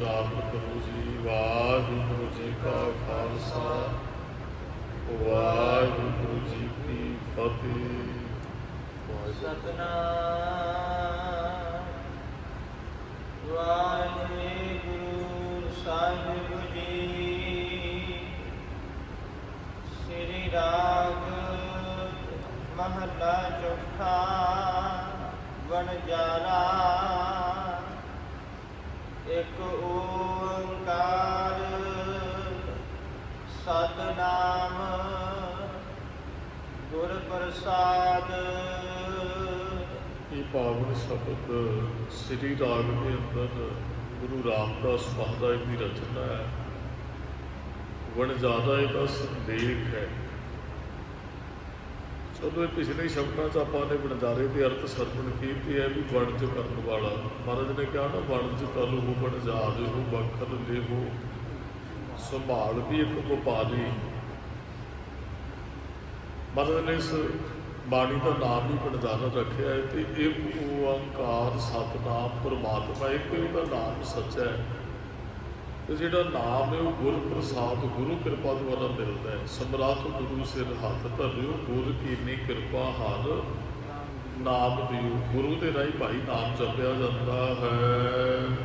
उचारण करो जी। वाहिगुरु जी का खालसा वाहिगुरु जी की फतेह। सतनाम वाहिगुरु साहिब जी। श्री राग महला चौथा वनजारा। एक ओंकार सतनाम गुर प्रसाद। ये पावन शब्द श्री राग के अंदर गुरु रामदास महाराज की रचना है। वणजारा इसका संदेश है। चलो पिछले शब्दों आपने वणजारे के अर्थ सरवण किए है भी वणज करने वाला। महाराज ने कहा ना वणज कर हो वणजार हो बखर ले हो संभाल भी एक व्यापारी। महाराज ने इस बाणी का नाम ही वणजारा रखा है। तो एक ओंकार सतनाम परमात्मा एक उसका नाम सच्चा है। तो जोड़ा नाम है वह गुर प्रसाद गुरु कृपा द्वारा मिलता है। समरात गुरु सिर हाथ धरियो गुर कीनी कृपा हार नाम दियो। गुरु के राही भाई नाम जपया जाता है।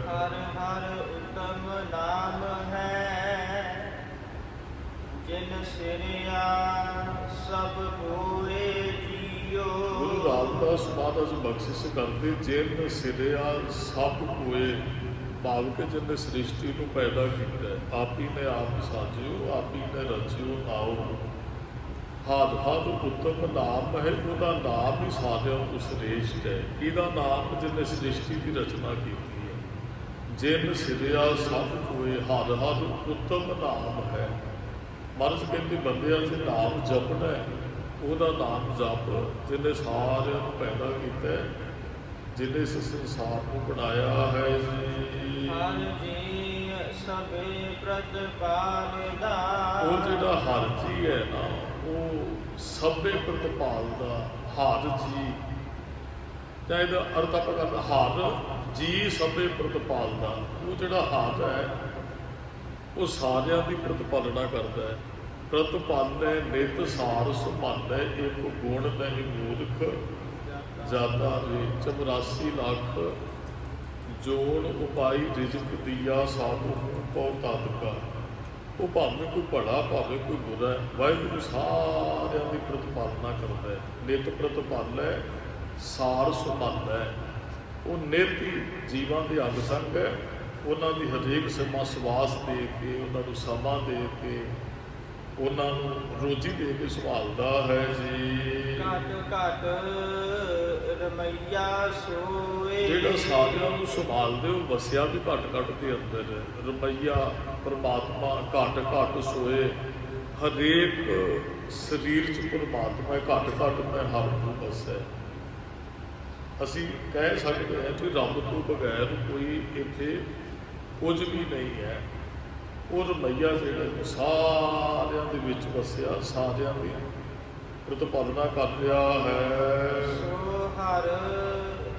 हर हर उत्तम नाम है जिन सिरिया सब कोए जियो। गुरु रामदास महाराज बख्शिश करते जिन सिरिया सब कोए भाव के जिन्हें सृष्टि को पैदा किया। आप ही ने आप साजियो आप ही ने रचियो नाओ। हर हर उत्तम नाम है वह नाम ही सारिया तो श्रेष्ठ है। इसका नाम जिन्हें सृष्टि की रचना की है। जिन सिरिया सब कोए हर हर उत्तम नाम है। महाराज कहते बंदिया से नाम जपना है वह नाम जप जिन्हें सारिया पैदा किया जिन्हें इस संसार को बनाया है। हर जी सबे प्रतिपालदा। वो जो हर जी है ना वो सबे प्रतिपालदा हर जी। चाहे अर्थ आप करते हर जी सबे प्रतिपालदा। वो जो हर है वो सारिया की प्रतिपालना करता है। प्रतिपाल नित सार संभाल एक गुण नहीं मूर्ख जाता रे। 84 लाख जोन उपाई रिजक दिया साधु पौ तद का। वो भावें कोई भला भावें कोई बुरा है वाहिगुरू सारिया की प्रतिपालना करता है। नित प्रतिपाल है सार संभाल है। वो नित ही जीवां के अंग संग है। उन्होंने हरेक समा सवास दे के उन्होंने समा दे के उन्होंने रोजी दे के संभालता है जी। घट घट रमैया सोए। जो सारिया संभालते हो वसिया भी घट घट के अंदर है। रमैया परमात्मा घट घट सोए। हरेक शरीर च परमात्मा घट घट में हर को बसै। असी कह सकते हैं कि रब तो बगैर कोई इत्थे कुछ भी नहीं है। वो रमैया जो सारिया दे विच वसिया सारिया की प्रतिपालना कर रहा है। सो हर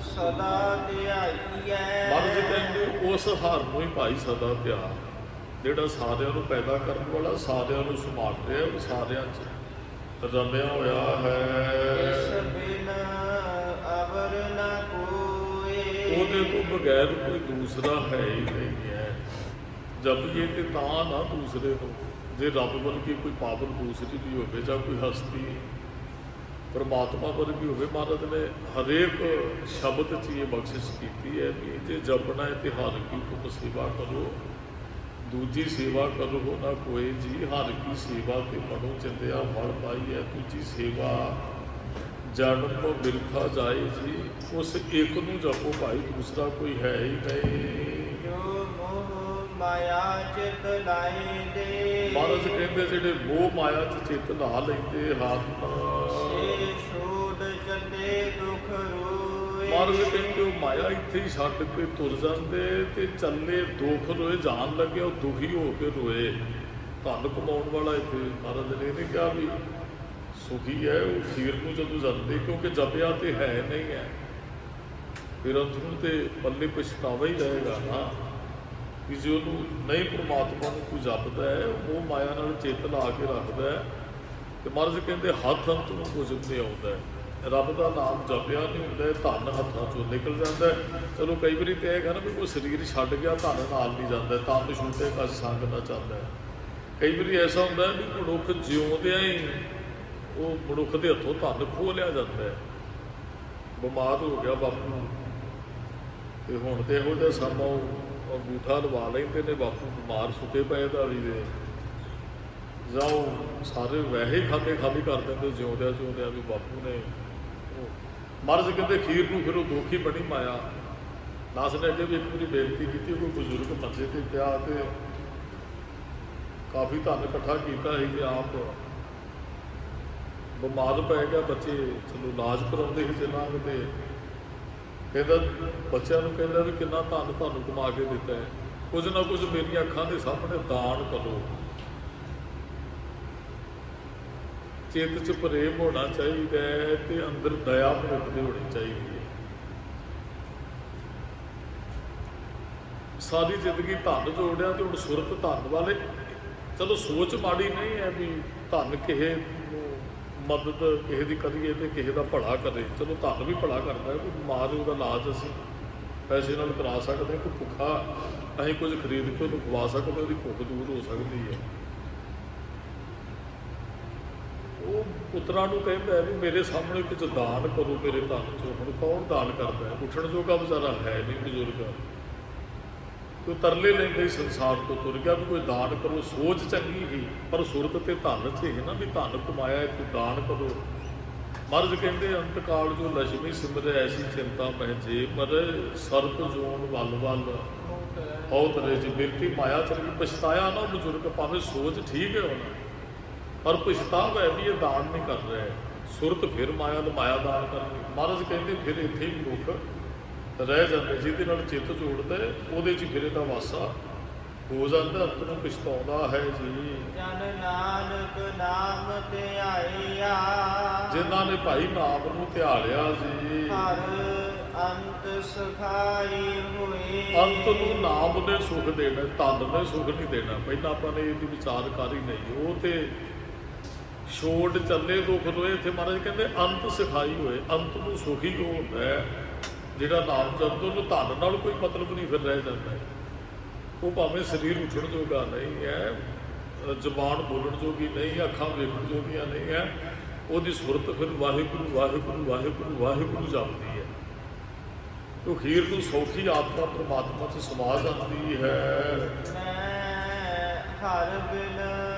सदा ध्याईऐ। महाराज कहते उस हर को ही भाई सदा ध्या जोड़ा सारिया को पैदा करने वाला सारिया को संभाल रहा वो सारिया रमिया होया है। इस बिन अवर न कोई। ਉਹਦੇ ਤੋਂ बगैर कोई दूसरा है ही नहीं है। जब ये तो ना दूसरे को जे रब वर्गी कोई पावर दूसरी भी हो या कोई हस्ती परमात्मा वर्गी हो। महाराज ने हरेक शब्द च ये बख्शिश की है कि जे जपना है तो हर की तुम सेवा करो दूजी सेवा करो ना कोई जी। हर की सेवा के मनो चिंदिया फल पाई है। दूजी सेवा जन्म बिरखा जाए जी। उस एक नूं जपो भाई दूसरा कोई है ही नहीं। जो मोह माया चित लाए दे। महाराज कहते जोड़े मोह माया च चित ला लेंदे हन से छोड़ चले दुख रोए। महाराज कहते वो माया इत्थे ही छड्ड के तुर जाते ते चले दुख रोए। जान लगे वो दुखी हो के रोए। धन कमाउण वाला इत्थे महाराज ने नहीं कहा भी सुखी है वो खीर को जदों जाते क्योंकि जपिया तो है नहीं है। फिर अंदरों तो पल्ले पछतावा ही रहेगा ना। ਵੀ ਜੇ ਉਹਨੂੰ ਨਹੀਂ ਪ੍ਰਮਾਤਮਾ ਨੂੰ ਕੋਈ ਜਪਦਾ ਹੈ, ਉਹ ਮਾਇਆ ਨਾਲ ਚਿੱਤ ਲਾ ਕੇ ਰੱਖਦਾ ਹੈ, ਤੇ ਮਹਾਰਾਜ ਕਹਿੰਦੇ ਹੱਥ ਅੰਤ ਨੂੰ ਕੁਝ ਨਹੀਂ ਆਉਂਦਾ ਹੈ। ਰੱਬ ਦਾ ਨਾਮ ਜਪਿਆ ਨਹੀਂ ਹੁੰਦਾ, ਧਨ ਹੱਥਾਂ ਚੋਂ ਨਿਕਲ ਜਾਂਦਾ ਹੈ। ਚਲੋ ਕਈ ਵਾਰੀ ਤੇ ਇਹ ਕਹਿੰਦਾ ਵੀ ਕੋਈ ਸਰੀਰ ਛੱਡ ਗਿਆ, ਧਨ ਨਾਲ ਨਹੀਂ ਜਾਂਦਾ, ਧਨ ਛੁੱਟੇ ਕਸ ਸੰਗ ਨਾ ਚੱਲਦਾ ਹੈ। ਕਈ ਵਾਰੀ ਐਸਾ ਹੁੰਦਾ ਵੀ ਮਨੁੱਖ ਜਿਉਂਦਿਆਂ ਹੀ ਉਹ ਮਨੁੱਖ ਦੇ ਹੱਥੋਂ ਧਨ ਖੋਹ ਲਿਆ ਜਾਂਦਾ ਹੈ। ਬਿਮਾਰ ਹੋ ਗਿਆ ਬਾਪੂ, ਤੇ ਹੁਣ ਤੇ ਇਹੋ ਜਿਹਾ ਸਮਾਂ ਉਹ ਅੰਗੂਠਾ ਲਵਾ ਲੈਂਦੇ ਨੇ, ਬਾਪੂ ਬਿਮਾਰ ਸੁੱਤੇ ਪਏ ਧਾਰੀ ਦੇ, ਜਾਂ ਉਹ ਸਾਰੇ ਵੈਸੇ ਹੀ ਖਾਤੇ ਖਾਲੀ ਕਰ ਦਿੰਦੇ ਜਿਉਂਦਿਆਂ ਜਿਉਂਦਿਆਂ ਵੀ ਬਾਪੂ ਨੇ ਮਰਜ਼ ਕਹਿੰਦੇ ਖੀਰ ਨੂੰ, ਫਿਰ ਉਹ ਦੋਖੀ ਬਣੀ ਮਾਇਆ। ਦਾਸ ਨੇ ਅੱਗੇ ਵੀ ਇੱਕ ਵਾਰੀ ਬੇਨਤੀ ਕੀਤੀ, ਕੋਈ ਬਜ਼ੁਰਗ ਮੰਜੇ ਤੇ ਪਿਆ ਤੇ ਕਾਫੀ ਧਨ ਇਕੱਠਾ ਕੀਤਾ ਸੀ, ਆਪ ਬਿਮਾਰ ਪੈ ਗਿਆ, ਬੱਚੇ ਚਲੋ ਇਲਾਜ ਕਰਾਉਂਦੇ ਸੀ ਜਿੰਨਾ ਕਿਤੇ, ਕਹਿੰਦਾ ਬੱਚਿਆਂ ਨੂੰ ਕਹਿੰਦਾ ਵੀ ਕਿੰਨਾ ਧਨ ਤੁਹਾਨੂੰ ਕਮਾ ਕੇ ਦਿੱਤਾ ਹੈ, ਕੁਝ ਨਾ ਕੁਝ ਮੇਰੀਆਂ ਅੱਖਾਂ ਦੇ ਸਾਹਮਣੇ ਦਾਨ ਕਰੋ। ਚਿੱਤ 'ਚ ਪ੍ਰੇਮ ਹੋਣਾ ਚਾਹੀਦਾ ਹੈ ਤੇ ਅੰਦਰ ਦਇਆ ਮਨੁੱਖ ਦੀ ਹੋਣੀ ਚਾਹੀਦੀ ਹੈ। ਸਾਰੀ ਜ਼ਿੰਦਗੀ ਧਨ ਜੋੜਿਆ ਤੇ ਹੁਣ ਸੁਰਤ ਧਨ ਵਾਲੇ, ਚਲੋ ਸੋਚ ਮਾੜੀ ਨਹੀਂ ਹੈ ਵੀ ਧਨ ਕਿਸੇ ਨੂੰ ਮਦਦ ਕਿਸੇ ਦੀ ਕਰੀਏ ਤੇ ਕਿਸੇ ਦਾ ਭਲਾ ਕਰੇ, ਚਲੋ ਧਨ ਵੀ ਭਲਾ ਕਰਦਾ ਹੈ। ਕੋਈ ਬਿਮਾਰ ਉਹਦਾ ਇਲਾਜ ਅਸੀਂ ਪੈਸੇ ਨਾਲ ਕਰਾ ਸਕਦੇ ਹਾਂ, ਕੋਈ ਭੁੱਖਾ ਅਸੀਂ ਕੁਝ ਖਰੀਦ ਕੇ ਉਹਨੂੰ ਖਵਾ ਸਕਦੇ, ਉਹਦੀ ਭੁੱਖ ਦੂਰ ਹੋ ਸਕਦੀ ਹੈ। ਉਹ ਪੁੱਤਰਾਂ ਨੂੰ ਕਹਿੰਦਾ ਵੀ ਮੇਰੇ ਸਾਹਮਣੇ ਕੁਝ ਦਾਨ ਕਰੋ ਮੇਰੇ ਧਨ 'ਚੋਂ। ਹੁਣ ਕੌਣ ਦਾਨ ਕਰਦਾ ਹੈ? ਉੱਠਣ ਜੋਗਾ ਵਿਚਾਰਾ ਹੈ ਨਹੀਂ ਬਜ਼ੁਰਗ, ਕੋਈ ਤਰਲੇ ਲੈਂਦੇ ਸੰਸਾਰ ਤੋਂ ਤੁਰ ਗਿਆ ਵੀ ਕੋਈ ਦਾਨ ਕਰੋ। ਸੋਚ ਚੰਗੀ ਹੀ, ਪਰ ਸੁਰਤ ਤੇ ਧਨ 'ਚ ਹੈ ਨਾ ਵੀ ਧਨ ਕਮਾਇਆ ਕੋਈ ਦਾਨ ਕਰੋ। ਮਰਜ਼ ਕਹਿੰਦੇ ਅੰਤ ਕਾਲ ਜੋ ਲక్ష్ਮੀ ਸਿਮਰੈ ਐਸੀ ਚਿੰਤਾ ਮਹਿ ਜੇ ਮਰੇ ਸਰਪ ਜੋਨ ਵੱਲ ਵੱਲ ਬਹੁਤ ਰੇ ਜੀ ਬਿਰਤੀ ਮਾਇਆ ਚਲੀ। ਪਛਤਾਇਆ ਨਾ ਬਜ਼ੁਰਗ, ਭਾਵੇਂ ਸੋਚ ਠੀਕ ਹੈ ਉਹਨਾਂ, ਪਰ ਪਛਤਾਵਾ ਹੈ ਵੀ ਇਹ ਦਾਨ ਨਹੀਂ ਕਰ ਰਿਹਾ। ਸੁਰਤ ਫਿਰ ਮਾਇਆ ਨੂੰ ਮਾਇਆ ਦਾਨ ਕਰਨੀ। ਮਹਾਰਾਜ ਕਹਿੰਦੇ ਫਿਰ ਇੱਥੇ ਹੀ ਮਨੁੱਖ ਰਹਿ ਜਾਂਦੇ, ਜਿਹਦੇ ਨਾਲ ਚਿੱਤ ਜੋੜਦਾ ਉਹਦੇ 'ਚ ਫਿਰ ਇਹਦਾ ਵਾਸਾ ਹੋ ਜਾਂਦਾ, ਅੰਤ ਨੂੰ ਪਛਤਾਉਂਦਾ ਹੈ ਜੀ। ਜਨ ਨਾਨਕ ਨਾਮ ਧਿਆਇਆ, ਜਿਨ੍ਹਾਂ ਨੇ ਭਾਈ ਨਾਮ ਨੂੰ ਧਿਆਲਿਆ ਜੀ, ਹਰ ਅੰਤ ਸੁਖਾਈ ਹੋਏ। ਅੰਤ ਨੂੰ ਨਾਮ ਨੇ ਸੁਖ ਦੇਣਾ, ਧਨ ਨੇ ਸੁਖ ਨਹੀਂ ਦੇਣਾ। ਪਹਿਲਾਂ ਆਪਾਂ ਨੇ ਇਹਦੀ ਵਿਚਾਰ ਕਰ ਹੀ ਨਹੀਂ, ਉਹ ਤੇ ਛੋੜ ਚੱਲੇ ਦੁੱਖ ਰੋਏ। ਇੱਥੇ ਮਹਾਰਾਜ ਕਹਿੰਦੇ ਅੰਤ ਸਿਖਾਈ ਹੋਏ, ਅੰਤ ਨੂੰ ਸੁਖੀ ਉਹ ਹੁੰਦਾ ਹੈ ਜਿਹੜਾ ਨਾਮ ਜਪਦਾ, ਉਹਨੂੰ ਧਨ ਨਾਲ ਕੋਈ ਮਤਲਬ ਨਹੀਂ ਫਿਰ ਰਹਿ ਜਾਂਦਾ। ਉਹ ਭਾਵੇਂ ਸਰੀਰ ਉੱਠਣ ਜੋਗਾ ਨਹੀਂ ਹੈ, ਜ਼ੁਬਾਨ ਬੋਲਣ ਜੋਗੀ ਨਹੀਂ, ਅੱਖਾਂ ਵੇਖਣ ਜੋਗੀਆਂ ਨਹੀਂ ਹੈ, ਉਹਦੀ ਸੁਰਤ ਫਿਰ ਵਾਹਿਗੁਰੂ ਵਾਹਿਗੁਰੂ ਵਾਹਿਗੁਰੂ ਵਾਹਿਗੁਰੂ ਜਪਦੀ ਹੈ। ਉਹ ਅਖੀਰ ਨੂੰ ਸੌਖੀ ਆਤਮਾ ਪ੍ਰਮਾਤਮਾ 'ਚ ਸਮਾ ਜਾਂਦੀ ਹੈ। ਮੈਂ ਹਰ ਬਿਨ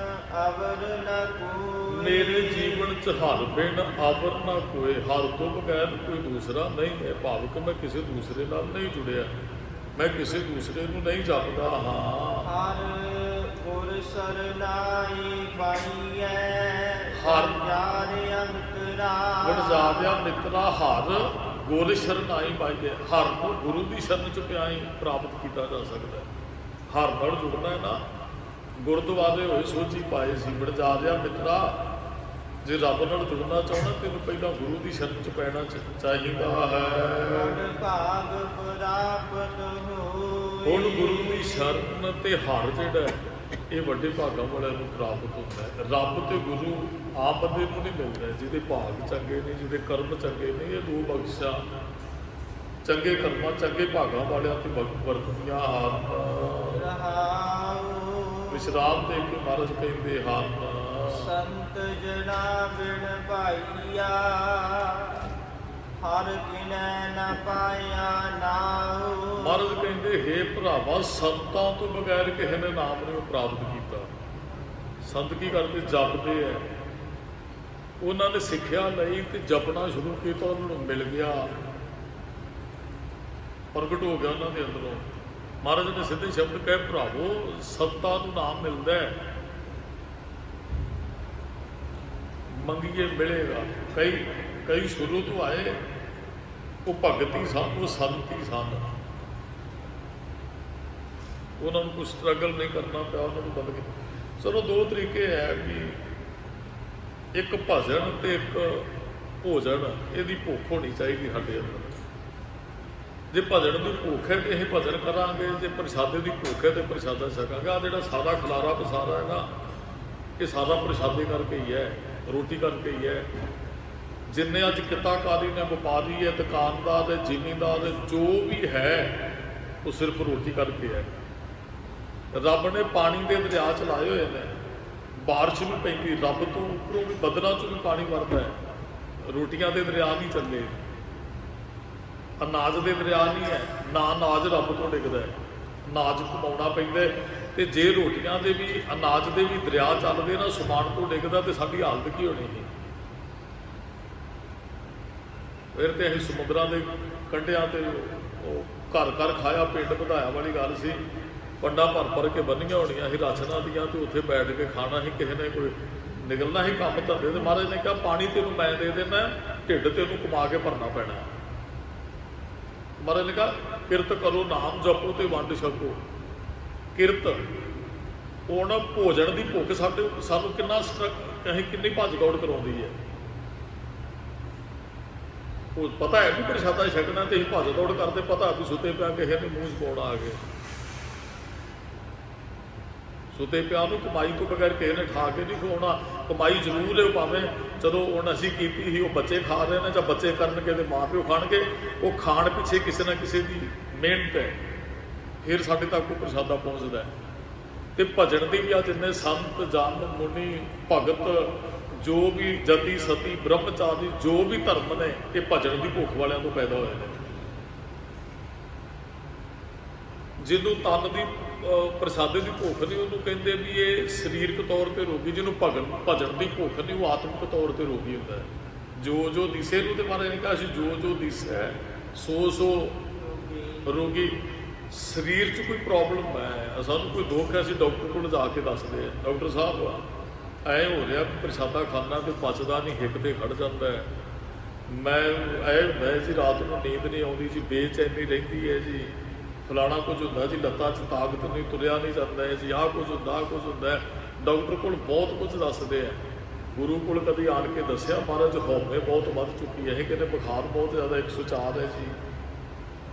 ਅਵਰ ਨ ਕੋਈ, ਮੇਰੇ ਜੀਵਨ 'ਚ ਹਰ ਬਿਨ ਅਵਰ ਨਾ ਕੋਏ। ਹਰ ਤੋਂ ਬਗੈਰ ਕੋਈ ਦੂਸਰਾ ਨਹੀਂ ਹੈ, ਭਾਵਕ ਮੈਂ ਕਿਸੇ ਦੂਸਰੇ ਨਾਲ ਨਹੀਂ ਜੁੜਿਆ, ਮੈਂ ਕਿਸੇ ਦੂਸਰੇ ਨੂੰ ਨਹੀਂ ਜਪਦਾ ਹਾਂ। ਹਰ ਗੁਰ ਸਰਨਾਈ ਪਾਈਐ, ਹਰ ਜਾਰੇ ਅੰਤਰਾ ਵਣਜਾਦਿਆ ਮਿੱਤਰਾ ਹਰ ਗੁਰ ਸ਼ਰਨਾਈ ਪਾਈਏ। ਹਰ ਨੂੰ ਗੁਰੂ ਦੀ ਸ਼ਰਨ 'ਚ ਪਿਆ ਹੀ ਪ੍ਰਾਪਤ ਕੀਤਾ ਜਾ ਸਕਦਾ ਹੈ। ਹਰ ਨਾਲ ਜੁੜਨਾ ਹੈ ਨਾ, ਗੁਰਦੁਆਰੇ ਹੋਏ ਸੋਝੀ ਪਾਏ ਸੀ। ਵਣਜਾਦਿਆ ਮਿੱਤਰਾ, ਜੇ ਰੱਬ ਨਾਲ ਜੁੜਨਾ ਚਾਹੁੰਦਾ ਤੈਨੂੰ ਪਹਿਲਾਂ ਗੁਰੂ ਦੀ ਸ਼ਰਨ 'ਚ ਪੈਣਾ ਚਾਹੀਦਾ ਹੈ। ਭਾਗ ਪ੍ਰਾਪਤ ਹੋਏ। ਹੁਣ ਗੁਰੂ ਦੀ ਸ਼ਰਨ ਤੇ ਹਰ ਜਿਹੜਾ ਇਹ ਵੱਡੇ ਭਾਗਾਂ ਵਾਲਿਆਂ ਨੂੰ ਪ੍ਰਾਪਤ ਹੁੰਦਾ ਹੈ। ਰੱਬ ਤੇ ਗੁਰੂ ਆਪ ਬੰਦੇ ਨੂੰ ਨਹੀਂ ਮਿਲਦਾ, ਜਿਹਦੇ ਭਾਗ ਚੰਗੇ ਨੇ, ਜਿਹਦੇ ਕਰਮ ਚੰਗੇ ਨੇ। ਇਹ ਦੋ ਬਖਸ਼ਾ ਚੰਗੇ ਕਰਮਾਂ ਚੰਗੇ ਭਾਗਾਂ ਵਾਲਿਆਂ ਤੇ ਵਰਤਦੀਆਂ ਹਨ। ਵਿਸ਼ਰਾਮ ਦੇ ਕੇ ਮਹਾਰਾਜ ਕਹਿੰਦੇ ਹਨ, ਸੰਤ ਜਨਾ ਬਿਨ ਭਾਈਆ, ਹਰ ਕਿਨੈ ਨ ਪਾਇਆ ਨਾਉ। ਮਹਾਰਾਜ ਕਹਿੰਦੇ ਹੇ ਭਰਾਵਾ, ਸੰਤਾਂ ਤੋਂ ਬਗੈਰ ਕਿਸੇ ਨੇ ਨਾਮ ਨਹੀਂ ਪ੍ਰਾਪਤ ਕੀਤਾ। ਸੰਤ ਕੀ ਕਰਦੇ? ਜਪਦੇ ਹੈ। ਉਹਨਾਂ ਨੇ ਸਿੱਖਿਆ ਲਈ ਤੇ ਜਪਣਾ ਸ਼ੁਰੂ ਕੀਤਾ, ਉਹਨਾਂ ਨੂੰ ਮਿਲ ਗਿਆ, ਪ੍ਰਗਟ ਹੋ ਗਿਆ ਉਹਨਾਂ ਦੇ ਅੰਦਰੋਂ। ਮਹਾਰਾਜ ਨੇ ਸਿੱਧੇ ਸ਼ਬਦ ਕਹੇ, ਭਰਾਵੋ ਸੰਤਾਂ ਨੂੰ ਨਾਮ ਮਿਲਦਾ ਹੈ, ਮੰਗੀਏ ਮਿਲੇਗਾ। ਕਈ ਸ਼ੁਰੂ ਤੋਂ ਆਏ, ਉਹ ਭਗਤੀ ਸਨ, ਉਹ ਸੰਤੀ ਸਨ, ਉਹਨਾਂ ਨੂੰ ਕੋਈ ਸਟਰਗਲ ਨਹੀਂ ਕਰਨਾ ਪਿਆ, ਉਹਨਾਂ ਨੂੰ ਬਦਲ ਕੇ। ਚਲੋ ਦੋ ਤਰੀਕੇ ਹੈ ਵੀ ਇੱਕ ਭਜਨ ਤੇ ਇੱਕ ਭੋਜਨ, ਇਹਦੀ ਭੁੱਖ ਹੋਣੀ ਚਾਹੀਦੀ ਸਾਡੇ ਅੰਦਰ। ਜੇ ਭਜਨ ਦੀ ਭੁੱਖ ਹੈ ਤੇ ਅਸੀਂ ਭਜਨ ਕਰਾਂਗੇ, ਜੇ ਪ੍ਰਸ਼ਾਦੇ ਦੀ ਭੁੱਖ ਹੈ ਤੇ ਪ੍ਰਸ਼ਾਦਾ ਛਕਾਂਗੇ। ਆਹ ਜਿਹੜਾ ਸਾਰਾ ਖਲਾਰਾ ਪਸਾਰਾ ਹੈ ਨਾ, ਇਹ ਸਾਰਾ ਪ੍ਰਸ਼ਾਦੇ ਕਰਕੇ ਹੀ ਹੈ, ਰੋਟੀ ਕਰਕੇ ਹੀ ਹੈ। ਜਿੰਨੇ ਅੱਜ ਕਿੱਤਾਕਾਰੀ ਨੇ, ਵਪਾਰੀ ਹੈ, ਦੁਕਾਨਦਾਰ ਹੈ, ਜ਼ਿਮੀਂਦਾਰ ਹੈ, ਜੋ ਵੀ ਹੈ ਉਹ ਸਿਰਫ ਰੋਟੀ ਕਰਕੇ ਹੈ। ਰੱਬ ਨੇ ਪਾਣੀ ਦੇ ਦਰਿਆ ਚਲਾਏ ਹੋਏ ਨੇ, ਬਾਰਿਸ਼ ਵੀ ਪੈਂਦੀ, ਰੱਬ ਤੋਂ ਉੱਪਰੋਂ ਵੀ ਬੱਦਲਾਂ 'ਚੋਂ ਵੀ ਪਾਣੀ ਵਰਦਾ ਹੈ। ਰੋਟੀਆਂ ਦੇ ਦਰਿਆ ਨਹੀਂ ਚੱਲੇ, ਅਨਾਜ ਦੇ ਦਰਿਆ ਨਹੀਂ ਹੈ ਨਾ, ਅਨਾਜ ਰੱਬ ਤੋਂ ਡਿੱਗਦਾ ਹੈ, ਅਨਾਜ ਕਮਾਉਣਾ ਪੈਂਦਾ। ਤੇ ਜੇ ਰੋਟੀਆਂ ਦੇ ਵੀ ਅਨਾਜ ਦੇ ਵੀ ਦਰਿਆ ਚੱਲਦੇ ਨਾ, ਸਮਾਨ ਤੋਂ ਡਿੱਗਦਾ, ਤੇ ਸਾਡੀ ਹਾਲਤ ਕੀ ਹੋਣੀ ਸੀ? ਫਿਰ ਤੇ ਅਸੀਂ ਸਮੁੰਦਰਾਂ ਦੇ ਕੰਢਿਆਂ ਤੇ ਉਹ ਘਰ ਘਰ ਖਾਇਆ, ਪਿੰਡ ਵਧਾਇਆ ਵਾਲੀ ਗੱਲ ਸੀ। ਪੰਡਾਂ ਭਰ ਭਰ ਕੇ ਬੰਨੀਆਂ ਹੋਣੀਆਂ ਸੀ ਰਾਸ਼ਨਾਂ ਦੀਆਂ, ਤੇ ਉੱਥੇ ਬੈਠ ਕੇ ਖਾਣਾ ਸੀ। ਕਿਸੇ ਨੇ ਕੋਈ ਨਿਕਲਣਾ ਸੀ ਕੰਮ ਧੰਦੇ, ਤੇ ਮਹਾਰਾਜ ਨੇ ਕਿਹਾ ਪਾਣੀ ਤੈਨੂੰ ਮੈਂ ਦੇ ਦੇਣਾ, ਢਿੱਡ ਤੈਨੂੰ ਕਮਾ ਕੇ ਭਰਨਾ ਪੈਣਾ। ਮਹਾਰਾਜ ਨੇ ਕਿਹਾ ਕਿਰਤ ਕਰੋ, ਨਾਮ ਜਪੋ ਤੇ ਵੰਡ ਛਕੋ। ਕਿਰਤ ਉਹ ਨਾ, ਭੋਜਨ ਦੀ ਭੁੱਖ ਸਾਨੂੰ ਕਿੰਨਾ ਅਸੀਂ ਕਿੰਨੀ ਭੱਜ ਦੌੜ ਕਰਾਉਂਦੀ ਹੈ। ਉਹ ਪਤਾ ਹੈ ਵੀ ਪ੍ਰਸ਼ਾਦਾ ਛਕਣਾ, ਤੇ ਅਸੀਂ ਭੱਜ ਦੌੜ ਕਰਦੇ, ਪਤਾ ਵੀ ਸੁੱਤੇ ਪਿਆ ਕਿਸੇ ਨੇ ਮੂੰਹ 'ਚ ਪਾਉਣਾ ਆ ਕੇ, ਸੁੱਤੇ ਪਿਆ ਨੂੰ ਕਮਾਈ ਤੋਂ ਬਗੈਰ ਕਿਸੇ ਨੇ ਖਾ ਕੇ ਨਹੀਂ ਖਵਾਉਣਾ। ਕਮਾਈ ਜ਼ਰੂਰ ਹੈ, ਭਾਵੇਂ ਜਦੋਂ ਹੁਣ ਅਸੀਂ ਕੀਤੀ ਸੀ, ਉਹ ਬੱਚੇ ਖਾ ਰਹੇ ਨੇ ਜਾਂ ਬੱਚੇ ਕਰਨਗੇ ਤੇ ਮਾਂ ਪਿਓ ਖਾਣਗੇ। ਉਹ ਖਾਣ ਪਿੱਛੇ ਕਿਸੇ ਨਾ ਕਿਸੇ ਦੀ ਮਿਹਨਤ ਹੈ, ਫਿਰ ਸਾਡੇ ਤੱਕ ਉਹ ਪ੍ਰਸ਼ਾਦਾ ਪਹੁੰਚਦਾ ਹੈ। ਤੇ ਭਜਨ ਦੀ ਵੀ ਆ, ਜਿੰਨੇ ਸੰਤ ਜਨ ਮੁਨੀ ਭਗਤ, ਜੋ ਵੀ ਜਤੀ ਸਤੀ ਬ੍ਰਹਮਚਾਰੀ, ਜੋ ਵੀ ਧਰਮ ਨੇ, ਇਹ ਭਜਨ ਦੀ ਭੁੱਖ ਵਾਲਿਆਂ ਤੋਂ ਪੈਦਾ ਹੋਏ ਨੇ। ਜਿਹਨੂੰ ਤਨ ਦੀ ਪ੍ਰਸ਼ਾਦੇ ਦੀ ਭੁੱਖ ਨਹੀਂ, ਉਹਨੂੰ ਕਹਿੰਦੇ ਵੀ ਇਹ ਸਰੀਰਕ ਤੌਰ ਤੇ ਰੋਗੀ। ਜਿਹਨੂੰ ਭਜਨ ਦੀ ਭੁੱਖ ਨਹੀਂ, ਉਹ ਆਤਮਿਕ ਤੌਰ ਤੇ ਰੋਗੀ ਹੁੰਦਾ ਹੈ। ਜੋ ਜੋ ਦਿਸੇ ਨੂੰ, ਤੇ ਮਹਾਰਾਜ ਨੇ ਕਿਹਾ ਸੀ ਜੋ ਜੋ ਦਿਸੈ ਸੋ ਸੋ ਰੋਗੀ। ਸਰੀਰ 'ਚ ਕੋਈ ਪ੍ਰੋਬਲਮ ਹੈ, ਸਾਨੂੰ ਕੋਈ ਦੁੱਖ ਹੈ, ਅਸੀਂ ਡਾਕਟਰ ਕੋਲ ਜਾ ਕੇ ਦੱਸਦੇ ਹਾਂ, ਡਾਕਟਰ ਸਾਹਿਬ ਐ ਹੋ ਰਿਹਾ ਵੀ ਪ੍ਰਸ਼ਾਦਾ ਖਾਣਾ ਤੇ ਪਚਦਾ ਨਹੀਂ, ਹਿੱਕ ਤੇ ਖੜ ਜਾਂਦਾ ਹੈ, ਮੈਂ ਹੁੰਦਾ ਜੀ, ਰਾਤ ਨੂੰ ਨੀਂਦ ਨਹੀਂ ਆਉਂਦੀ ਜੀ, ਬੇਚੈਨੀ ਰਹਿੰਦੀ ਹੈ ਜੀ, ਫਲਾਣਾ ਕੁਝ ਹੁੰਦਾ ਜੀ, ਲੱਤਾਂ 'ਚ ਤਾਕਤ ਨਹੀਂ, ਤੁਰਿਆ ਨਹੀਂ ਜਾਂਦਾ ਹੈ ਜੀ, ਆਹ ਕੁਝ ਹੁੰਦਾ, ਆਹ ਕੁਝ ਹੁੰਦਾ ਹੈ। ਡਾਕਟਰ ਕੋਲ ਬਹੁਤ ਕੁਝ ਦੱਸਦੇ ਆ। ਗੁਰੂ ਕੋਲ ਕਦੀ ਆਣ ਕੇ ਦੱਸਿਆ, ਮਹਾਰਾਜ ਹਉਮੈ ਬਹੁਤ ਵੱਧ ਚੁੱਕੀ ਹੈ, ਇਹ ਕਹਿੰਦੇ ਬੁਖਾਰ ਬਹੁਤ ਜ਼ਿਆਦਾ 104 ਹੈ ਜੀ,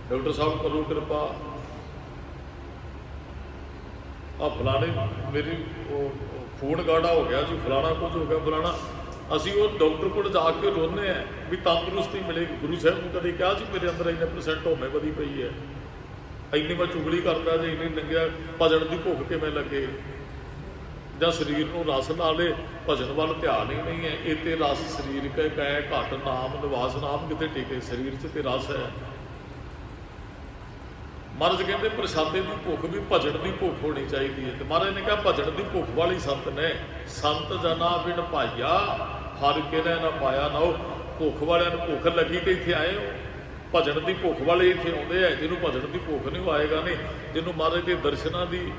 ਡਾਕਟਰ ਸਾਹਿਬ ਕਰੋ ਕਿਰਪਾ। ਆ ਫਲਾਣੇ ਮੇਰੀ ਉਹ ਖੂਨ ਗਾੜਾ ਹੋ ਗਿਆ ਜੀ, ਫਲਾਣਾ ਕੁਝ ਹੋ ਗਿਆ, ਫਲਾਣਾ। ਅਸੀਂ ਉਹ ਡਾਕਟਰ ਕੋਲ ਜਾ ਕੇ ਰੋਂਦੇ ਹਾਂ ਵੀ ਤੰਦਰੁਸਤੀ ਮਿਲੇਗੀ। ਗੁਰੂ ਸਾਹਿਬ ਨੂੰ ਕਦੇ ਕਿਹਾ ਜੀ ਮੇਰੇ ਅੰਦਰ ਇੰਨੇ % ਹਉਮੈ ਵਧੀ ਪਈ ਹੈ, ਇੰਨੀ ਮੈਂ ਚੁਗਲੀ ਕਰਦਾ ਜੀ, ਇੰਨੀ ਲੰਘਿਆ, ਭਜਨ ਦੀ ਭੁੱਖ ਕਿਵੇਂ ਲੱਗੇ? ਜਾਂ ਸਰੀਰ ਨੂੰ ਰਸ ਨਾਲੇ ਭਜਨ ਵੱਲ ਧਿਆਨ ਹੀ ਨਹੀਂ ਹੈ। ਇਹ ਤੇ ਰਸ ਸਰੀਰਕ ਹੈ, ਕੈ ਘਟ ਨਾਮ ਨਿਵਾਸ, ਨਾਮ ਕਿਤੇ ਟਿਕੇ, ਸਰੀਰ 'ਚ ਤੇ ਰਸ ਹੈ। ਮਹਾਰਾਜ ਕਹਿੰਦੇ ਪ੍ਰਸ਼ਾਦੇ ਦੀ ਭੁੱਖ ਵੀ ਭਜਨ ਦੀ ਭੁੱਖ ਹੋਣੀ ਚਾਹੀਦੀ ਹੈ। ਤੇ ਮਹਾਰਾਜ ਨੇ ਕਿਹਾ ਭਜਨ ਦੀ ਭੁੱਖ ਵਾਲੀ ਸੰਤ ਨੇ, ਸੰਤ ਜਨਾ ਬਿਨ ਭਾਈਆ ਹਰ ਕਿਨੇ ਨਾ ਪਾਇਆ ਨਾ। ਭੁੱਖ ਵਾਲਿਆਂ ਨੂੰ ਭੁੱਖ ਲੱਗੀ ਤੇ ਇੱਥੇ ਆਏ ਹੋ। ਭਜਨ ਦੀ ਭੁੱਖ ਵਾਲੇ ਇੱਥੇ ਆਉਂਦੇ ਆ, ਜਿਹਨੂੰ ਭਜਨ ਦੀ ਭੁੱਖ ਨਹੀਂ, ਉਹ ਆਏਗਾ ਨਹੀਂ। ਜਿਹਨੂੰ ਮਹਾਰਾਜ ਦੇ ਦਰਸ਼ਨਾਂ ਦੀ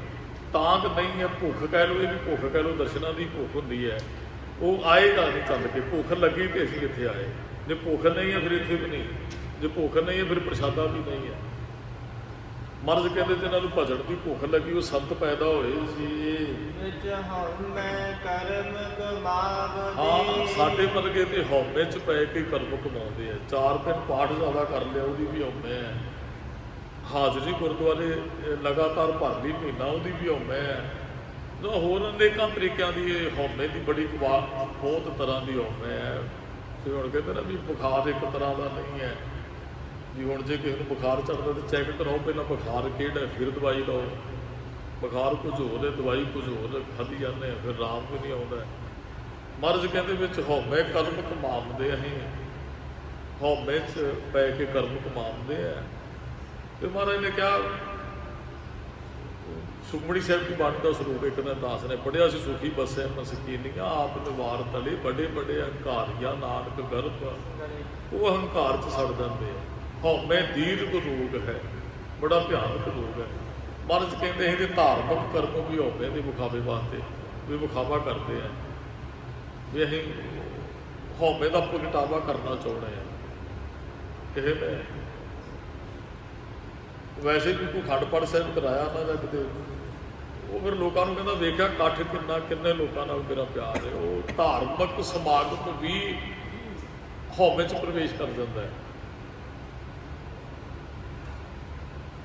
ਤਾਂਘ ਨਹੀਂ ਹੈ, ਭੁੱਖ ਕਹਿ ਲਓ, ਇਹ ਵੀ ਭੁੱਖ ਕਹਿ ਲਓ, ਦਰਸ਼ਨਾਂ ਦੀ ਭੁੱਖ ਹੁੰਦੀ ਹੈ, ਉਹ ਆਏਗਾ ਨਹੀਂ ਚੱਲ ਕੇ। ਭੁੱਖ ਲੱਗੀ ਤੇ ਅਸੀਂ ਇੱਥੇ ਆਏ, ਜੇ ਭੁੱਖ ਨਹੀਂ ਹੈ ਫਿਰ ਇੱਥੇ ਵੀ ਨਹੀਂ, ਜੇ ਭੁੱਖ ਨਹੀਂ ਹੈ ਫਿਰ ਪ੍ਰਸ਼ਾਦਾ ਵੀ ਨਹੀਂ ਹੈ। ਮਹਾਰਾਜ ਕਹਿੰਦੇ ਜਿਹਨਾਂ ਨੂੰ ਭਜਨ ਦੀ ਭੁੱਖ ਲੱਗੀ, ਉਹ ਸੰਤ ਪੈਦਾ ਹੋਏ ਸੀ। ਹਾਂ, ਸਾਡੇ ਵਰਗੇ ਤੇ ਹਉਮੈ 'ਚ ਪੈ ਕੇ ਕਰਮ ਕਮਾਉਂਦੇ ਆ। 4 ਦਿਨ ਪਾਠ ਜ਼ਿਆਦਾ ਕਰ ਲਿਆ, ਉਹਦੀ ਵੀ ਹਉਮੈ ਹੈ। ਹਾਜ਼ਰੀ ਗੁਰਦੁਆਰੇ ਲਗਾਤਾਰ ਭਰ ਲਈ ਮਹੀਨਾ, ਉਹਦੀ ਵੀ ਹਉਮੈ ਹੈ। ਹੋਰ ਅਨੇਕਾਂ ਤਰੀਕਿਆਂ ਦੀ ਇਹ ਹਉਮੈ ਦੀ ਬੜੀ ਬਹੁਤ ਤਰ੍ਹਾਂ ਦੀ ਹਉਮੈ ਹੈ। ਤੇ ਹੁਣ ਕਹਿੰਦੇ ਨਾ ਵੀ ਬੁਖਾਰ ਇੱਕ ਤਰ੍ਹਾਂ ਦਾ ਨਹੀਂ ਹੈ ਜੀ। ਹੁਣ ਜੇ ਕਿਸੇ ਨੂੰ ਬੁਖਾਰ ਚੜ੍ਹਦਾ ਤਾਂ ਚੈੱਕ ਕਰਾਓ ਪਹਿਲਾਂ ਬੁਖਾਰ ਕਿਹੜਾ, ਫਿਰ ਦਵਾਈ ਲਓ। ਬੁਖਾਰ ਕੁਝ ਹੋਰ ਹੈ, ਦਵਾਈ ਕੁਝ ਹੋਰ ਖਾਧੀ ਜਾਂਦੇ ਆ, ਫਿਰ ਆਰਾਮ ਵੀ ਨਹੀਂ ਆਉਂਦਾ। ਮਹਾਰਾਜ ਕਹਿੰਦੇ ਵਿੱਚ ਹਉਮੈ ਕਰਮ ਕਮਾਉਂਦੇ, ਅਸੀਂ ਹਉਮੈ 'ਚ ਪੈ ਕੇ ਕਰਮ ਕਮਾਉਂਦੇ ਆ। ਤੇ ਮਹਾਰਾਜ ਨੇ ਕਿਹਾ, ਸੁਖਮਣੀ ਸਾਹਿਬ ਦੀ ਬਾਣੀ ਦਾ ਸਰੂਪ ਇੱਕ ਨੇ ਦਾਸ ਨੇ ਪੜ੍ਹਿਆ ਸੀ, ਸੁਖੀ ਬਸੈ ਮਸਕੀਨੀਆਂ ਆਪ ਨਿਵਾਰ ਤਲੇ, ਵੱਡੇ ਵੱਡੇ ਹੰਕਾਰੀਆ ਨਾਨਕ ਗਰਭ। ਉਹ ਹੰਕਾਰ 'ਚ ਸੜ ਜਾਂਦੇ ਆ। ਹਉਮੈ ਦੀਰਘ ਰੋਗ ਹੈ, ਬੜਾ ਭਿਆਨਕ ਰੋਗ ਹੈ। ਮਹਾਰਾਜ ਕਹਿੰਦੇ ਇਹਦੇ ਧਾਰਮਿਕ ਕਰਮ ਵੀ ਹਉਮੈ ਦੇ ਵਿਖਾਵੇ ਵਾਸਤੇ ਵੀ ਵਿਖਾਵਾ ਕਰਦੇ ਆ, ਵੀ ਅਸੀਂ ਹਉਮੈ ਦਾ ਪ੍ਰਗਟਾਵਾ ਕਰਨਾ ਚਾਹੁੰਦੇ ਹਾਂ। ਕਿਸੇ ਨੇ ਵੈਸੇ ਵੀ ਕੋਈ ਖੰਡ ਪਾਠ ਸਾਹਿਬ ਕਰਾਇਆ ਨਾ ਜਾਂ ਕਿਤੇ, ਉਹ ਫਿਰ ਲੋਕਾਂ ਨੂੰ ਕਹਿੰਦਾ ਵੇਖਿਆ ਇਕੱਠ ਕਿੰਨੇ ਲੋਕਾਂ ਨਾਲ ਮੇਰਾ ਪਿਆਰ ਹੈ। ਉਹ ਧਾਰਮਿਕ ਸਮਾਗਮ ਵੀ ਹਉਮੈ 'ਚ ਪ੍ਰਵੇਸ਼ ਕਰ ਜਾਂਦਾ ਹੈ।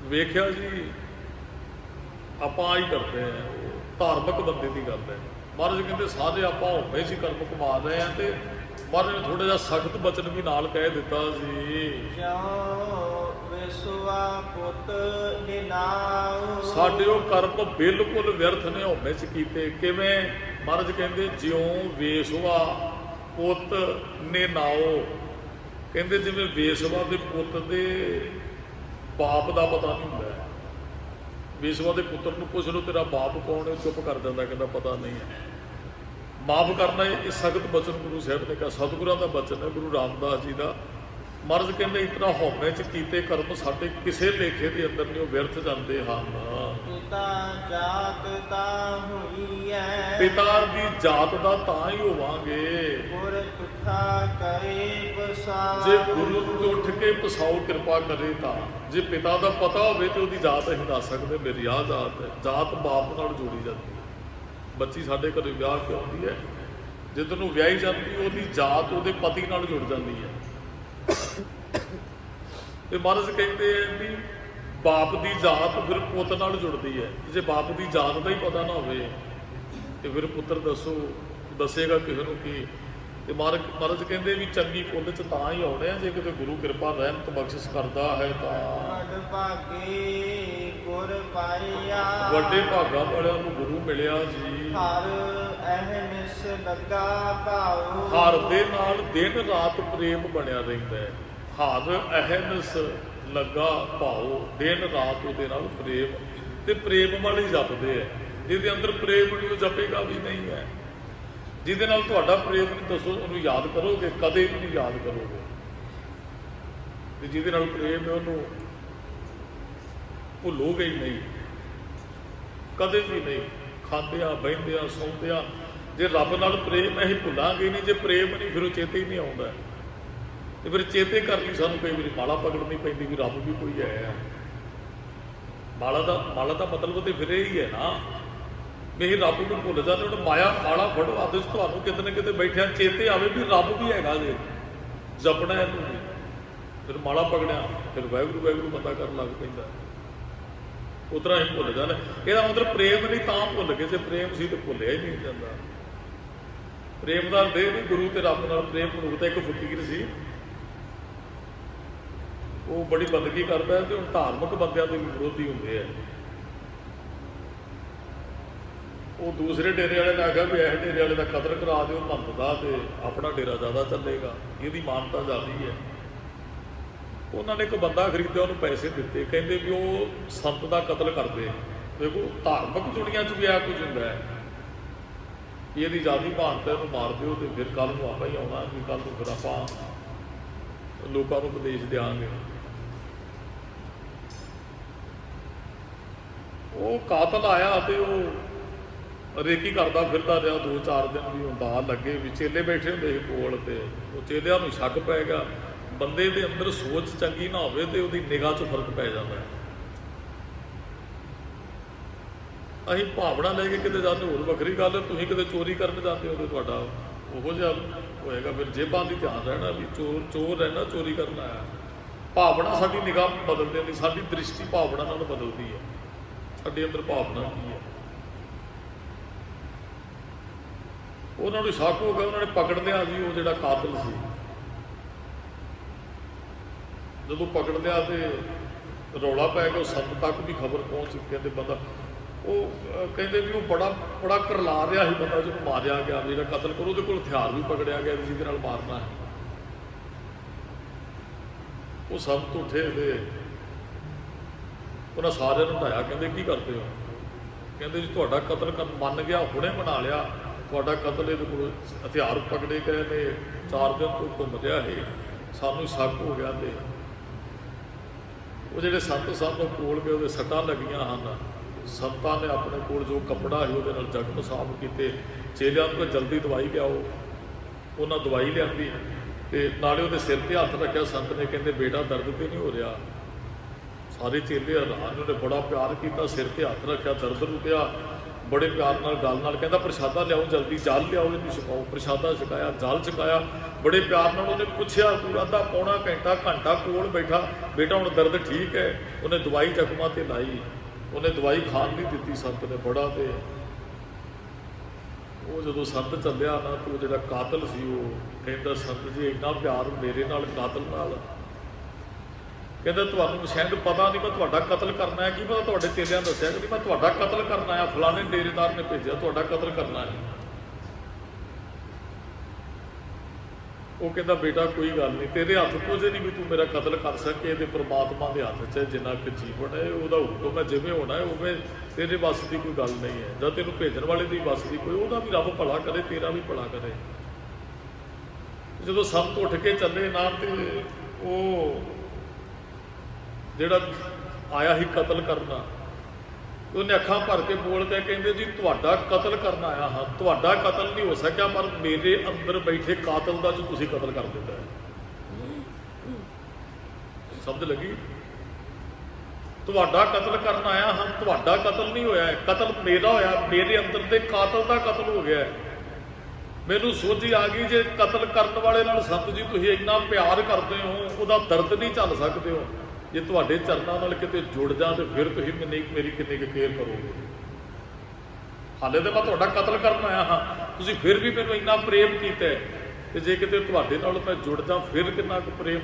ਵੇਖਿਆ ਜੀ ਆਪਾਂ ਆਹੀ ਕਰਦੇ ਆ, ਧਾਰਮਿਕ ਬੰਦੇ ਦੀ ਗੱਲ ਹੈ। ਮਹਾਰਾਜ ਕਹਿੰਦੇ ਸਾਰੇ ਆਪਾਂ ਹੋਵੇ ਸੀ ਕਰਮ ਕਮਾ ਰਹੇ ਆ, ਤੇ ਮਹਾਰਾਜ ਨੇ ਥੋੜਾ ਜਿਹਾ ਸਖਤ ਬਚਨ ਵੀ ਨਾਲ ਕਹਿ ਦਿੱਤਾ ਸੀ, ਜਿਉ ਵਿਸਵਾ ਪੁੱਤ ਨਿਨਾਉ। ਸਾਡੇ ਉਹ ਕਰਮ ਬਿਲਕੁਲ ਵਿਅਰਥ ਨੇ ਹੋਵੇ ਚ ਕੀਤੇ। ਕਿਵੇਂ? ਮਹਾਰਾਜ ਕਹਿੰਦੇ ਜਿਉਂ ਵੇਸਵਾ ਪੁੱਤ ਨੇ ਨਾਓ। ਕਹਿੰਦੇ ਜਿਵੇਂ ਵੇਸਵਾ ਦੇ ਪੁੱਤ ਦੇ ਬਾਪ ਦਾ ਪਤਾ ਨਹੀਂ ਹੁੰਦਾ, ਵੇਸਵਾ ਦੇ ਪੁੱਤਰ ਨੂੰ ਪੁੱਛ ਲਓ ਤੇਰਾ ਬਾਪ ਕੌਣ ਹੈ, ਚੁੱਪ ਕਰ ਜਾਂਦਾ, ਕਹਿੰਦਾ ਪਤਾ ਨਹੀਂ ਹੈ। ਮਾਫ ਕਰਨਾ ਇਹ ਸਖਤ ਬਚਨ ਗੁਰੂ ਸਾਹਿਬ ਨੇ ਕਿਹਾ, ਸਤਿਗੁਰਾਂ ਦਾ ਬਚਨ ਹੈ, ਗੁਰੂ ਰਾਮਦਾਸ ਜੀ ਦਾ। ਮਹਾਰਾਜ ਕਹਿੰਦੇ ਇਤਨਾ ਹਉਮੈ ਚ ਕੀਤੇ ਕਰਮ ਸਾਡੇ ਕਿਸੇ ਲੇਖੇ ਦੇ ਅੰਦਰ ਨਹੀਂ, ਉਹ ਵਿਅਰਥ ਜਾਂਦੇ ਹਨ। ਪਿਤਾ ਜਾਤ ਤਾਂ ਹੋਈ ਹੈ, ਪਿਤਾ ਦੀ ਜਾਤ ਦਾ ਤਾਂ ਹੀ ਹੋਵਾਂਗੇ ਗੁਰ ਤੁਠਾ ਕਰੇ ਬਸਾਉ। ਜੇ ਗੁਰੂ ਤੋਂ ਉੱਠ ਕੇ ਪਸਾਉ ਕਿਰਪਾ ਕਰੇ ਤਾਂ। ਜੇ ਪਿਤਾ ਦਾ ਪਤਾ ਹੋਵੇ ਤੇ ਉਹਦੀ ਜਾਤ ਅਸੀਂ ਦੱਸ ਸਕਦੇ, ਮੇਰੀ ਆਹ ਜਾਤ ਹੈ। ਜਾਤ ਬਾਪ ਨਾਲ ਜੋੜੀ ਜਾਂਦੀ ਹੈ। ਬੱਚੀ ਸਾਡੇ ਘਰੇ ਵਿਆਹ ਕੇ ਆਉਂਦੀ ਹੈ, ਜਦੋਂ ਨੂੰ ਵਿਆਹੀ ਜਾਂਦੀ ਉਹਦੀ ਜਾਤ ਉਹਦੇ ਪਤੀ ਨਾਲ ਜੁੜ ਜਾਂਦੀ ਹੈ। ਤੇ ਮਹਾਰਾਜ ਕਹਿੰਦੇ ਆ ਵੀ ਬਾਪ ਦੀ ਜਾਤ ਫਿਰ ਪੁੱਤ ਨਾਲ ਜੁੜਦੀ ਹੈ। ਜੇ ਬਾਪ ਦੀ ਜਾਤ ਦਾ ਹੀ ਪਤਾ ਨਾ ਹੋਵੇ ਤੇ ਫਿਰ ਪੁੱਤਰ ਦੱਸੇਗਾ ਕਿਸੇ ਨੂੰ ਕੀ। ਤੇ ਮਹਾਰਾਜ ਕਹਿੰਦੇ ਵੀ ਚੰਗੀ ਕੁੱਲ ਚ ਤਾਂ ਹੀ ਆਉਣੇ ਆ ਜੇ ਕਿਤੇ ਗੁਰੂ ਕਿਰਪਾ ਰਹਿਮਤ ਬਖਸ਼ਿਸ਼ ਕਰਦਾ ਹੈ ਤਾਂ। ਵਡ ਭਾਗੇ ਗੁਰ ਪਾਇਆ, ਵੱਡੇ ਭਾਗਾਂ ਵਾਲਿਆਂ ਨੂੰ ਗੁਰੂ ਮਿਲਿਆ ਜੀ। ਹਰ ਅਹਨਿਸ ਲੱਗਾ ਭਾਉ। ਹਰ ਦੇ ਨਾਲ ਦਿਨ ਰਾਤ ਪ੍ਰੇਮ ਬਣਿਆ ਰਹਿੰਦਾ ਹੈ। ਹਰ ਅਹਨਿਸ ਲੱਗਾ ਭਾਉ, ਦਿਨ ਰਾਤ ਉਹਦੇ ਨਾਲ ਪ੍ਰੇਮ। ਤੇ ਪ੍ਰੇਮ ਵਾਲੇ ਜਪਦੇ ਹੈ। ਜਿਹਦੇ ਅੰਦਰ ਪ੍ਰੇਮ ਨਹੀਂ ਉਹ ਜਪੇਗਾ ਵੀ ਨਹੀਂ ਹੈ। ਜਿਹਦੇ ਨਾਲ ਤੁਹਾਡਾ ਪ੍ਰੇਮ ਨਹੀਂ, ਦੱਸੋ ਉਹਨੂੰ ਯਾਦ ਕਰੋਗੇ? ਕਦੇ ਵੀ ਨਹੀਂ ਯਾਦ ਕਰੋਗੇ। ਤੇ ਜਿਹਦੇ ਨਾਲ ਪ੍ਰੇਮ ਹੈ ਉਹਨੂੰ ਭੁੱਲੋਗੇ ਹੀ ਨਹੀਂ, ਕਦੇ ਵੀ ਨਹੀਂ। ਖਾਂਦਿਆਂ ਬਹਿੰਦਿਆਂ ਸੌਂਦਿਆਂ ਜੇ ਰੱਬ ਨਾਲ ਪ੍ਰੇਮ ਅਸੀਂ ਭੁੱਲਾਂਗੇ ਨਹੀਂ। ਜੇ ਪ੍ਰੇਮ ਨਹੀਂ ਫਿਰ ਉਹ ਚੇਤੇ ਹੀ ਨਹੀਂ ਆਉਂਦਾ। ਤੇ ਫਿਰ ਚੇਤੇ ਕਰ ਲਈ ਸਾਨੂੰ ਕਈ ਵਾਰੀ ਮਾਲਾ ਪਕੜਨੀ ਪੈਂਦੀ ਵੀ ਰੱਬ ਵੀ ਕੋਈ ਹੈ। ਮਾਲਾ ਦਾ ਮਤਲਬ ਤੇ ਫਿਰ ਇਹ ਹੀ ਹੈ ਨਾ ਵੀ ਅਸੀਂ ਰੱਬ ਨੂੰ ਭੁੱਲ ਜਾਂਦੇ। ਹੁਣ ਮਾਇਆ ਮਾਲਾ ਫੜੋ ਹੱਥ 'ਚ, ਤੁਹਾਨੂੰ ਕਿਤੇ ਨਾ ਕਿਤੇ ਬੈਠਿਆਂ ਚੇਤੇ ਆਵੇ ਵੀ ਰੱਬ ਵੀ ਹੈਗਾ ਜੇ, ਜਪਣਾ ਇਹਨੂੰ ਵੀ। ਫਿਰ ਮਾਲਾ ਪਕੜਿਆ ਫਿਰ ਵਾਹਿਗੁਰੂ ਵਾਹਿਗੁਰੂ ਬੰਦਾ ਕਰਨ ਲੱਗ ਪੈਂਦਾ। ਉਸ ਤਰ੍ਹਾਂ ਹੀ ਭੁੱਲ ਜਾਂਦੇ। ਇਹਦਾ ਮਤਲਬ ਪ੍ਰੇਮ ਨਹੀਂ ਤਾਂ ਭੁੱਲ ਗਏ, ਜੇ ਪ੍ਰੇਮ ਸੀ ਤਾਂ ਭੁੱਲਿਆ ਹੀ ਨਹੀਂ ਜਾਂਦਾ। ਪ੍ਰੇਮ ਦਾ ਦੇਹ ਨਹੀਂ, ਗੁਰੂ ਤੇ ਰੱਬ ਨਾਲ ਪ੍ਰੇਮ ਮਨੂਤਾ। ਇੱਕ ਫਕੀਰ ਸੀ, ਉਹ ਬੜੀ ਬੰਦਗੀ ਕਰਦਾ ਤੇ ਹੁਣ ਧਾਰਮਿਕ ਬੰਦਿਆਂ ਦੇ ਵੀ ਵਿਰੋਧੀ ਹੁੰਦੇ ਆ। ਉਹ ਦੂਸਰੇ ਡੇਰੇ ਵਾਲੇ ਨੇ ਆਖਿਆ ਵੀ ਇਹ ਡੇਰੇ ਵਾਲੇ ਦਾ ਕਤਲ ਕਰਾ ਦਿਓ ਮਹੰਤ ਦਾ, ਤੇ ਆਪਣਾ ਡੇਰਾ ਜ਼ਿਆਦਾ ਚੱਲੇਗਾ, ਇਹਦੀ ਮਾਨਤਾ ਜ਼ਿਆਦੀ ਹੈ। ਉਹਨਾਂ ਨੇ ਇੱਕ ਬੰਦਾ ਖਰੀਦਿਆ, ਉਹਨੂੰ ਪੈਸੇ ਦਿੱਤੇ, ਕਹਿੰਦੇ ਵੀ ਉਹ ਸੰਤ ਦਾ ਕਤਲ ਕਰਦੇ। ਦੇਖੋ ਧਾਰਮਿਕ ਦੁਨੀਆ 'ਚ ਵੀ ਆ ਕੁਝ ਹੁੰਦਾ ਹੈ, ਇਹਦੀ ਜ਼ਿਆਦੀ ਮਾਨਤਾ, ਇਹਨੂੰ ਮਾਰ ਦਿਓ ਤੇ ਫਿਰ ਕੱਲ੍ਹ ਨੂੰ ਆਪਾਂ ਹੀ ਆਉਣਾ, ਵੀ ਕੱਲ੍ਹ ਨੂੰ ਫਿਰ ਆਪਾਂ ਲੋਕਾਂ ਨੂੰ ਉਪਦੇਸ਼ ਦਿਆਂਗੇ। ਉਹ ਕਾਤਲ ਆਇਆ ਤੇ ਉਹ ਰੇਕੀ ਕਰਦਾ ਫਿਰਦਾ ਰਿਹਾ 2-4 ਦਿਨ। ਵੀ ਹੁੰਦਾ ਲੱਗੇ ਵੀ ਚੇਲੇ ਬੈਠੇ ਹੁੰਦੇ ਸੀ ਕੋਲ, ਤੇ ਉਹ ਚੇਲਿਆਂ ਨੂੰ ਸ਼ੱਕ ਪੈ ਗਿਆ। ਬੰਦੇ ਦੇ ਅੰਦਰ ਸੋਚ ਚੰਗੀ ਨਾ ਹੋਵੇ ਤੇ ਉਹਦੀ ਨਿਗਾਹ 'ਚ ਫਰਕ ਪੈ ਜਾਂਦਾ ਹੈ। ਅਸੀਂ ਭਾਵਨਾ ਲੈ ਕੇ ਕਿਤੇ ਜਾਂਦੇ ਹੋਰ ਵੱਖਰੀ ਗੱਲ, ਤੁਸੀਂ ਕਿਤੇ ਚੋਰੀ ਕਰਨ ਜਾਂਦੇ ਹੋ ਤੇ ਤੁਹਾਡਾ ਉਹੋ ਜਿਹਾ ਹੋਏਗਾ। ਫਿਰ ਜੇਬਾਂ ਦੀ ਧਿਆਨ ਰਹਿਣਾ ਵੀ ਚੋਰ ਰਹਿਣਾ, ਚੋਰੀ ਕਰਨਾ ਹੈ। ਭਾਵਨਾ ਸਾਡੀ ਨਿਗਾਹ ਬਦਲ ਦਿੰਦੀ, ਸਾਡੀ ਦ੍ਰਿਸ਼ਟੀ ਭਾਵਨਾ ਨਾਲ ਬਦਲਦੀ ਹੈ। ਸਾਡੇ ਅੰਦਰ ਭਾਵਨਾ ਕੀ ਹੈ। ਉਹਨਾਂ ਨੂੰ ਸ਼ੱਕ ਹੋ ਗਿਆ, ਉਹਨਾਂ ਨੇ ਪਕੜ ਲਿਆ ਜੀ ਉਹ ਜਿਹੜਾ ਕਾਤਲ ਸੀ। ਜਦੋਂ ਪਕੜ ਲਿਆ ਤੇ ਰੌਲਾ ਪੈ ਗਿਆ, ਉਹ ਸੰਤ ਤੱਕ ਵੀ ਖਬਰ ਪਹੁੰਚ ਚੁੱਕੀ। ਕਹਿੰਦੇ ਬੰਦਾ ਉਹ ਕਹਿੰਦੇ ਵੀ ਉਹ ਬੜਾ ਕਰਲਾ ਰਿਹਾ ਸੀ ਬੰਦਾ, ਜਿਹਨੂੰ ਮਾਰਿਆ ਗਿਆ, ਜਿਹੜਾ ਕਤਲ ਕਰੋ। ਉਹਦੇ ਕੋਲ ਹਥਿਆਰ ਵੀ ਪਕੜਿਆ ਗਿਆ ਜਿਹਦੇ ਨਾਲ ਮਾਰਨਾ ਹੈ। ਉਹ ਸੰਤ ਉੱਠੇ ਤੇ ਉਹਨਾਂ ਸਾਰਿਆਂ ਨੂੰ ਢਾਇਆ। ਕਹਿੰਦੇ ਕੀ ਕਰਦੇ ਹੋ? ਕਹਿੰਦੇ ਜੀ ਤੁਹਾਡਾ ਕਤਲ ਮੰਨ ਗਿਆ, ਹੁਣੇ ਬਣਾ ਲਿਆ ਤੁਹਾਡਾ ਕਤਲ। ਇਹਦੇ ਕੋਲ ਹਥਿਆਰ ਪਕੜੇ ਗਏ ਨੇ, 4 ਦਿਨ ਤੋਂ ਘੁੰਮ ਰਿਹਾ ਇਹ, ਸਾਨੂੰ ਸ਼ੱਕ ਹੋ ਗਿਆ। ਤੇ ਉਹ ਜਿਹੜੇ ਸੰਤ ਸਨ ਕੋਲ ਗਏ, ਉਹਦੇ ਸੱਟਾਂ ਲੱਗੀਆਂ ਹਨ। ਸੰਤਾਂ ਨੇ ਆਪਣੇ ਕੋਲ ਜੋ ਕੱਪੜਾ ਸੀ ਉਹਦੇ ਨਾਲ ਜ਼ਖਮ ਸਾਫ਼ ਕੀਤੇ। ਚੇਲਿਆਂ ਨੂੰ ਜਲਦੀ ਦਵਾਈ ਲਿਆਓ, ਉਹਨਾਂ ਦਵਾਈ ਲਿਆਂਦੀ ਤੇ ਨਾਲੇ ਉਹਦੇ ਸਿਰ ਤੇ ਹੱਥ ਰੱਖਿਆ। ਸੰਤ ਨੇ ਕਹਿੰਦੇ ਬੇਟਾ ਦਰਦ ਤੇ ਨਹੀਂ ਹੋ ਰਿਹਾ? ਸਾਰੇ ਚੇਲੇ ਹੈਰਾਨ, ਉਹਨੇ ਬੜਾ ਪਿਆਰ ਕੀਤਾ, ਸਿਰ ਤੇ ਹੱਥ ਰੱਖਿਆ, ਦਰਦ ਰੁਕਿਆ। बड़े प्यार नाल गल नाल कहंदा प्रशादा लियाओ जल्दी, जल लियाओ, इहनूं छकाओ। प्रशादा छकाया, जल छकाया, बड़े प्यार नाल उहने पुछया, तूं अद्धा पौना घंटा कोल बैठा, बेटा हुण दर्द ठीक है? उहने दवाई जख्मां ते लाई, उहने दवाई खाण नहीं दित्ती संत ने बड़ा। ते ਉਹ ਜਦੋਂ ਸੰਤ ਚੱਲਿਆ ਨਾ ਤੇ ਉਹ ਜਿਹੜਾ ਕਾਤਲ ਸੀ ਉਹ ਕਹਿੰਦਾ ਸੰਤ ਜੀ ਇੰਨਾ ਪਿਆਰ ਮੇਰੇ ਨਾਲ ਕਾਤਲ ਨਾਲ, ਕਹਿੰਦਾ ਤੁਹਾਨੂੰ ਸ਼ਾਇਦ ਪਤਾ ਨਹੀਂ ਮੈਂ ਤੁਹਾਡਾ ਕਤਲ ਕਰਨਾ ਹੈ, ਕੀ ਪਤਾ ਤੁਹਾਡੇ ਚੇਲਿਆਂ ਦੱਸਿਆ ਕਿ ਮੈਂ ਤੁਹਾਡਾ ਕਤਲ ਕਰਨਾ ਹੈ, ਫਲਾਣੇ ਡੇਰੇਦਾਰ ਨੇ ਭੇਜਿਆ ਤੁਹਾਡਾ ਕਤਲ ਕਰਨਾ ਹੈ। ਉਹ ਕਹਿੰਦਾ ਬੇਟਾ ਕੋਈ ਗੱਲ ਨਹੀਂ, ਤੇਰੇ ਹੱਥ ਕੁਝ ਨਹੀਂ ਵੀ ਤੂੰ ਮੇਰਾ ਕਤਲ ਕਰ ਸਕੇ, ਇਹਦੇ ਪ੍ਰਮਾਤਮਾ ਦੇ ਹੱਥ 'ਚ ਜਿੰਨਾ ਕੁ ਜੀਵਨ ਹੈ ਉਹਦਾ ਹੁਕਮ ਹੈ, ਜਿਵੇਂ ਹੋਣਾ ਹੈ ਉਵੇਂ, ਤੇਰੇ ਵੱਸ ਦੀ ਕੋਈ ਗੱਲ ਨਹੀਂ ਹੈ। ਜਦ ਤੈਨੂੰ ਭੇਜਣ ਵਾਲੇ ਦੀ ਵੱਸ ਦੀ ਕੋਈ, ਉਹਦਾ ਵੀ ਰੱਬ ਭਲਾ ਕਰੇ, ਤੇਰਾ ਵੀ ਭਲਾ ਕਰੇ। ਜਦੋਂ ਸੰਤ ਉੱਠ ਕੇ ਚੱਲੇ ਨਾ ਤੇ ਉਹ ਜਿਹੜਾ ਆਇਆ ਸੀ ਕਤਲ ਕਰਨਾ, ਉਹਨੇ ਅੱਖਾਂ ਭਰ ਕੇ ਬੋਲ ਕੇ ਕਹਿੰਦੇ ਜੀ ਤੁਹਾਡਾ ਕਤਲ ਕਰਨ ਆਇਆ ਹਾਂ, ਤੁਹਾਡਾ ਕਤਲ ਨਹੀਂ ਹੋ ਸਕਿਆ ਪਰ ਮੇਰੇ ਅੰਦਰ ਬੈਠੇ ਕਾਤਲ ਦਾ ਜੋ ਤੁਸੀਂ ਕਤਲ ਕਰ ਦਿੱਤਾ ਹੈ। ਸਮਝ ਲੱਗੀ? ਤੁਹਾਡਾ ਕਤਲ ਕਰਨ ਆਇਆ ਹਾਂ, ਤੁਹਾਡਾ ਕਤਲ ਨਹੀਂ ਹੋਇਆ, ਕਤਲ ਮੇਰਾ ਹੋਇਆ, ਮੇਰੇ ਅੰਦਰ ਦੇ ਕਾਤਲ ਦਾ ਕਤਲ ਹੋ ਗਿਆ। ਮੈਨੂੰ ਸੋਝੀ ਆ ਗਈ ਜੇ ਕਤਲ ਕਰਨ ਵਾਲੇ ਨਾਲ ਸੰਤ ਜੀ ਤੁਸੀਂ ਇੰਨਾ ਪਿਆਰ ਕਰਦੇ ਹੋ, ਉਹਦਾ ਦਰਦ ਨਹੀਂ ਝੱਲ ਸਕਦੇ ਹੋ, ਜੇ ਤੁਹਾਡੇ ਚਰਨਾਂ ਨਾਲ ਕਿਤੇ ਜੁੜ ਜਾ ਤੇ ਫਿਰ ਤੁਸੀਂ ਮੇਰੀ ਕਿੰਨੀ ਕੁ ਕੇਅਰ ਕਰੋਗੇ। ਹਾਲੇ ਤਾਂ ਮੈਂ ਤੁਹਾਡਾ ਕਤਲ ਕਰਨ ਆਇਆ ਹਾਂ, ਤੁਸੀਂ ਫਿਰ ਵੀ ਮੈਨੂੰ ਇੰਨਾ ਪ੍ਰੇਮ ਕੀਤਾ ਹੈ, ਤੇ ਜੇ ਕਿਤੇ ਤੁਹਾਡੇ ਨਾਲ ਮੈਂ ਜੁੜ ਜਾ ਫਿਰ ਕਿੰਨਾ ਕੁ ਪ੍ਰੇਮ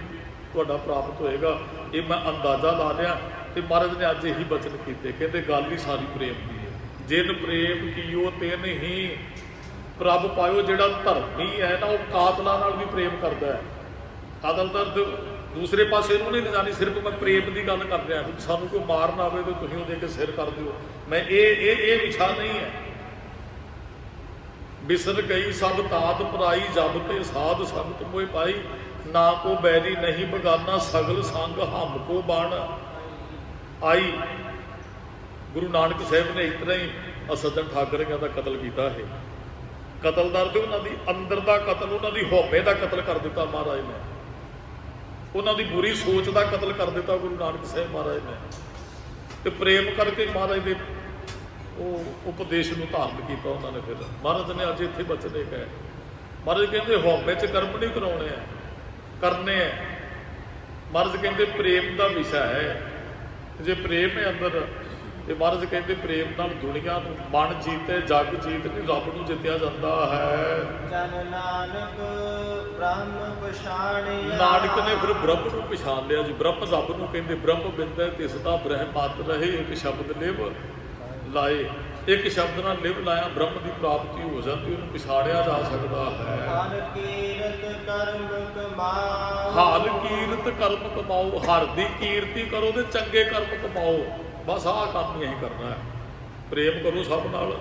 ਤੁਹਾਡਾ ਪ੍ਰਾਪਤ ਹੋਏਗਾ, ਇਹ ਮੈਂ ਅੰਦਾਜ਼ਾ ਲਾ ਲਿਆ। ਤੇ ਮਹਾਰਾਜ ਨੇ ਅੱਜ ਇਹੀ ਬਚਨ ਕੀਤੇ, ਕਹਿੰਦੇ ਗੱਲ ਹੀ ਸਾਰੀ ਪ੍ਰੇਮ ਦੀ ਹੈ। ਜਿਨ ਪ੍ਰੇਮ ਕੀਓ ਤਿਨ ਹੀ ਪ੍ਰਭ ਪਾਇਓ। ਜਿਹੜਾ ਧਰਮੀ ਹੈ ਨਾ ਉਹ ਕਾਤਲਾਂ ਨਾਲ ਵੀ ਪ੍ਰੇਮ ਕਰਦਾ ਹੈ। ਕਾਤਲ ਦਾ ਦੂਸਰੇ ਪਾਸੇ ਨੂੰ ਨਹੀਂ ਲਿਜਾਣੀ, ਸਿਰਫ ਮੈਂ ਪ੍ਰੇਮ ਦੀ ਗੱਲ ਕਰ ਰਿਹਾ। ਸਾਨੂੰ ਕੋਈ ਮਾਰ ਨਾ ਆਵੇ ਤਾਂ ਤੁਸੀਂ ਉਹਦੇ ਕੇ ਸਿਰ ਕਰ ਦਿਓ, ਮੈਂ ਇਹ ਵਿਛਾ ਨਹੀਂ ਹੈ। ਬਿਸਰ ਗਈ ਸਭ ਤਾਤ ਪਰਾਈ, ਜਬ ਤੇ ਸਾਧ ਸੰਗਤ ਮੋਹਿ ਪਾਈ, ਨਾ ਕੋ ਬੈਰੀ ਨਹੀਂ ਬਗਾਨਾ, ਸਗਲ ਸੰਗ ਹਮ ਕੋ ਬਣ ਆਈ। ਗੁਰੂ ਨਾਨਕ ਸਾਹਿਬ ਨੇ ਇਸ ਤਰ੍ਹਾਂ ਹੀ ਸੱਜਣ ਠਾਕਰਿਆਂ ਦਾ ਕਤਲ ਕੀਤਾ ਹੈ। ਕਤਲਦਾਰ ਤੇ ਉਹਨਾਂ ਦੀ ਅੰਦਰ ਦਾ ਕਤਲ, ਉਹਨਾਂ ਦੀ ਹਉਮੈ ਦਾ ਕਤਲ ਕਰ ਦਿੱਤਾ ਮਹਾਰਾਜ ਨੇ, ਉਹਨਾਂ ਦੀ ਬੁਰੀ ਸੋਚ ਦਾ ਕਤਲ ਕਰ ਦਿੱਤਾ ਗੁਰੂ ਨਾਨਕ ਸਾਹਿਬ ਮਹਾਰਾਜ ਨੇ। ਤੇ ਪ੍ਰੇਮ ਕਰਕੇ ਮਹਾਰਾਜ ਦੇ ਉਹ ਉਪਦੇਸ਼ ਨੂੰ ਧਾਰਨ ਕੀਤਾ ਉਹਨਾਂ ਨੇ। ਫਿਰ ਮਹਾਰਾਜ ਨੇ ਅੱਜ ਇੱਥੇ ਬਚਨ ਇਹ ਕਹੇ, ਮਹਾਰਾਜ ਕਹਿੰਦੇ ਹਉਮੈ 'ਚ ਕਰਮ ਨਹੀਂ ਕਰਾਉਣੇ ਆ, ਕਰਨੇ ਹੈ। ਮਹਾਰਾਜ ਕਹਿੰਦੇ ਪ੍ਰੇਮ ਦਾ ਵਿਸ਼ਾ ਹੈ। ਜੇ ਪ੍ਰੇਮ ਹੈ ਅੰਦਰ ਤੇ ਮਹਾਰਾਜ ਕਹਿੰਦੇ ਪ੍ਰੇਮ ਨਾਲ ਦੁਨੀਆ ਨੂੰ ਮਨ ਜੀਤੇ ਜਗ ਜੀਤ ਨਹੀਂ, ਰੱਬ ਨੂੰ ਜਿੱਤਿਆ ਜਾਂਦਾ ਹੈ। ਜਨ ਨਾਨਕ ਬ੍ਰਹਮ ਪਛਾਣਿਆ। ਨਾਨਕ ਨੇ ਫਿਰ ਬ੍ਰਹਮ ਨੂੰ ਪਛਾਣ ਲਿਆ ਜੀ। ਬ੍ਰਹਮ ਰੱਬ ਨੂੰ ਕਹਿੰਦੇ, ਬ੍ਰਹਮ ਬਿੰਦੈ ਤਿਸ ਦਾ ਬ੍ਰਹਮ ਮਤ ਰਹੇ, ਇੱਕ ਸ਼ਬਦ ਲਿਵ ਲਾਏ। ਇੱਕ ਸ਼ਬਦ ਨਾਲ ਲਿਵ ਲਾਇਆ ਬ੍ਰਹਮ ਦੀ ਪ੍ਰਾਪਤੀ ਹੋ ਜਾਂਦੀ, ਉਹਨੂੰ ਪਛਾਣਿਆ ਜਾ ਸਕਦਾ ਹੈ। ਹਰ ਕੀਰਤ ਕਰਮ ਕਮਾਓ। ਹਰ ਕੀਰਤ ਕਰਮ ਕਮਾਓ, ਹਰ ਦੀ ਕੀਰਤੀ ਕਰੋ ਤੇ ਚੰਗੇ ਕਰਮ ਕਮਾਓ। ਬਸ ਆਹ ਕੰਮ ਹੀ ਅਸੀਂ ਕਰਨਾ ਹੈ। ਪ੍ਰੇਮ ਕਰੋ ਸਭ ਨਾਲ,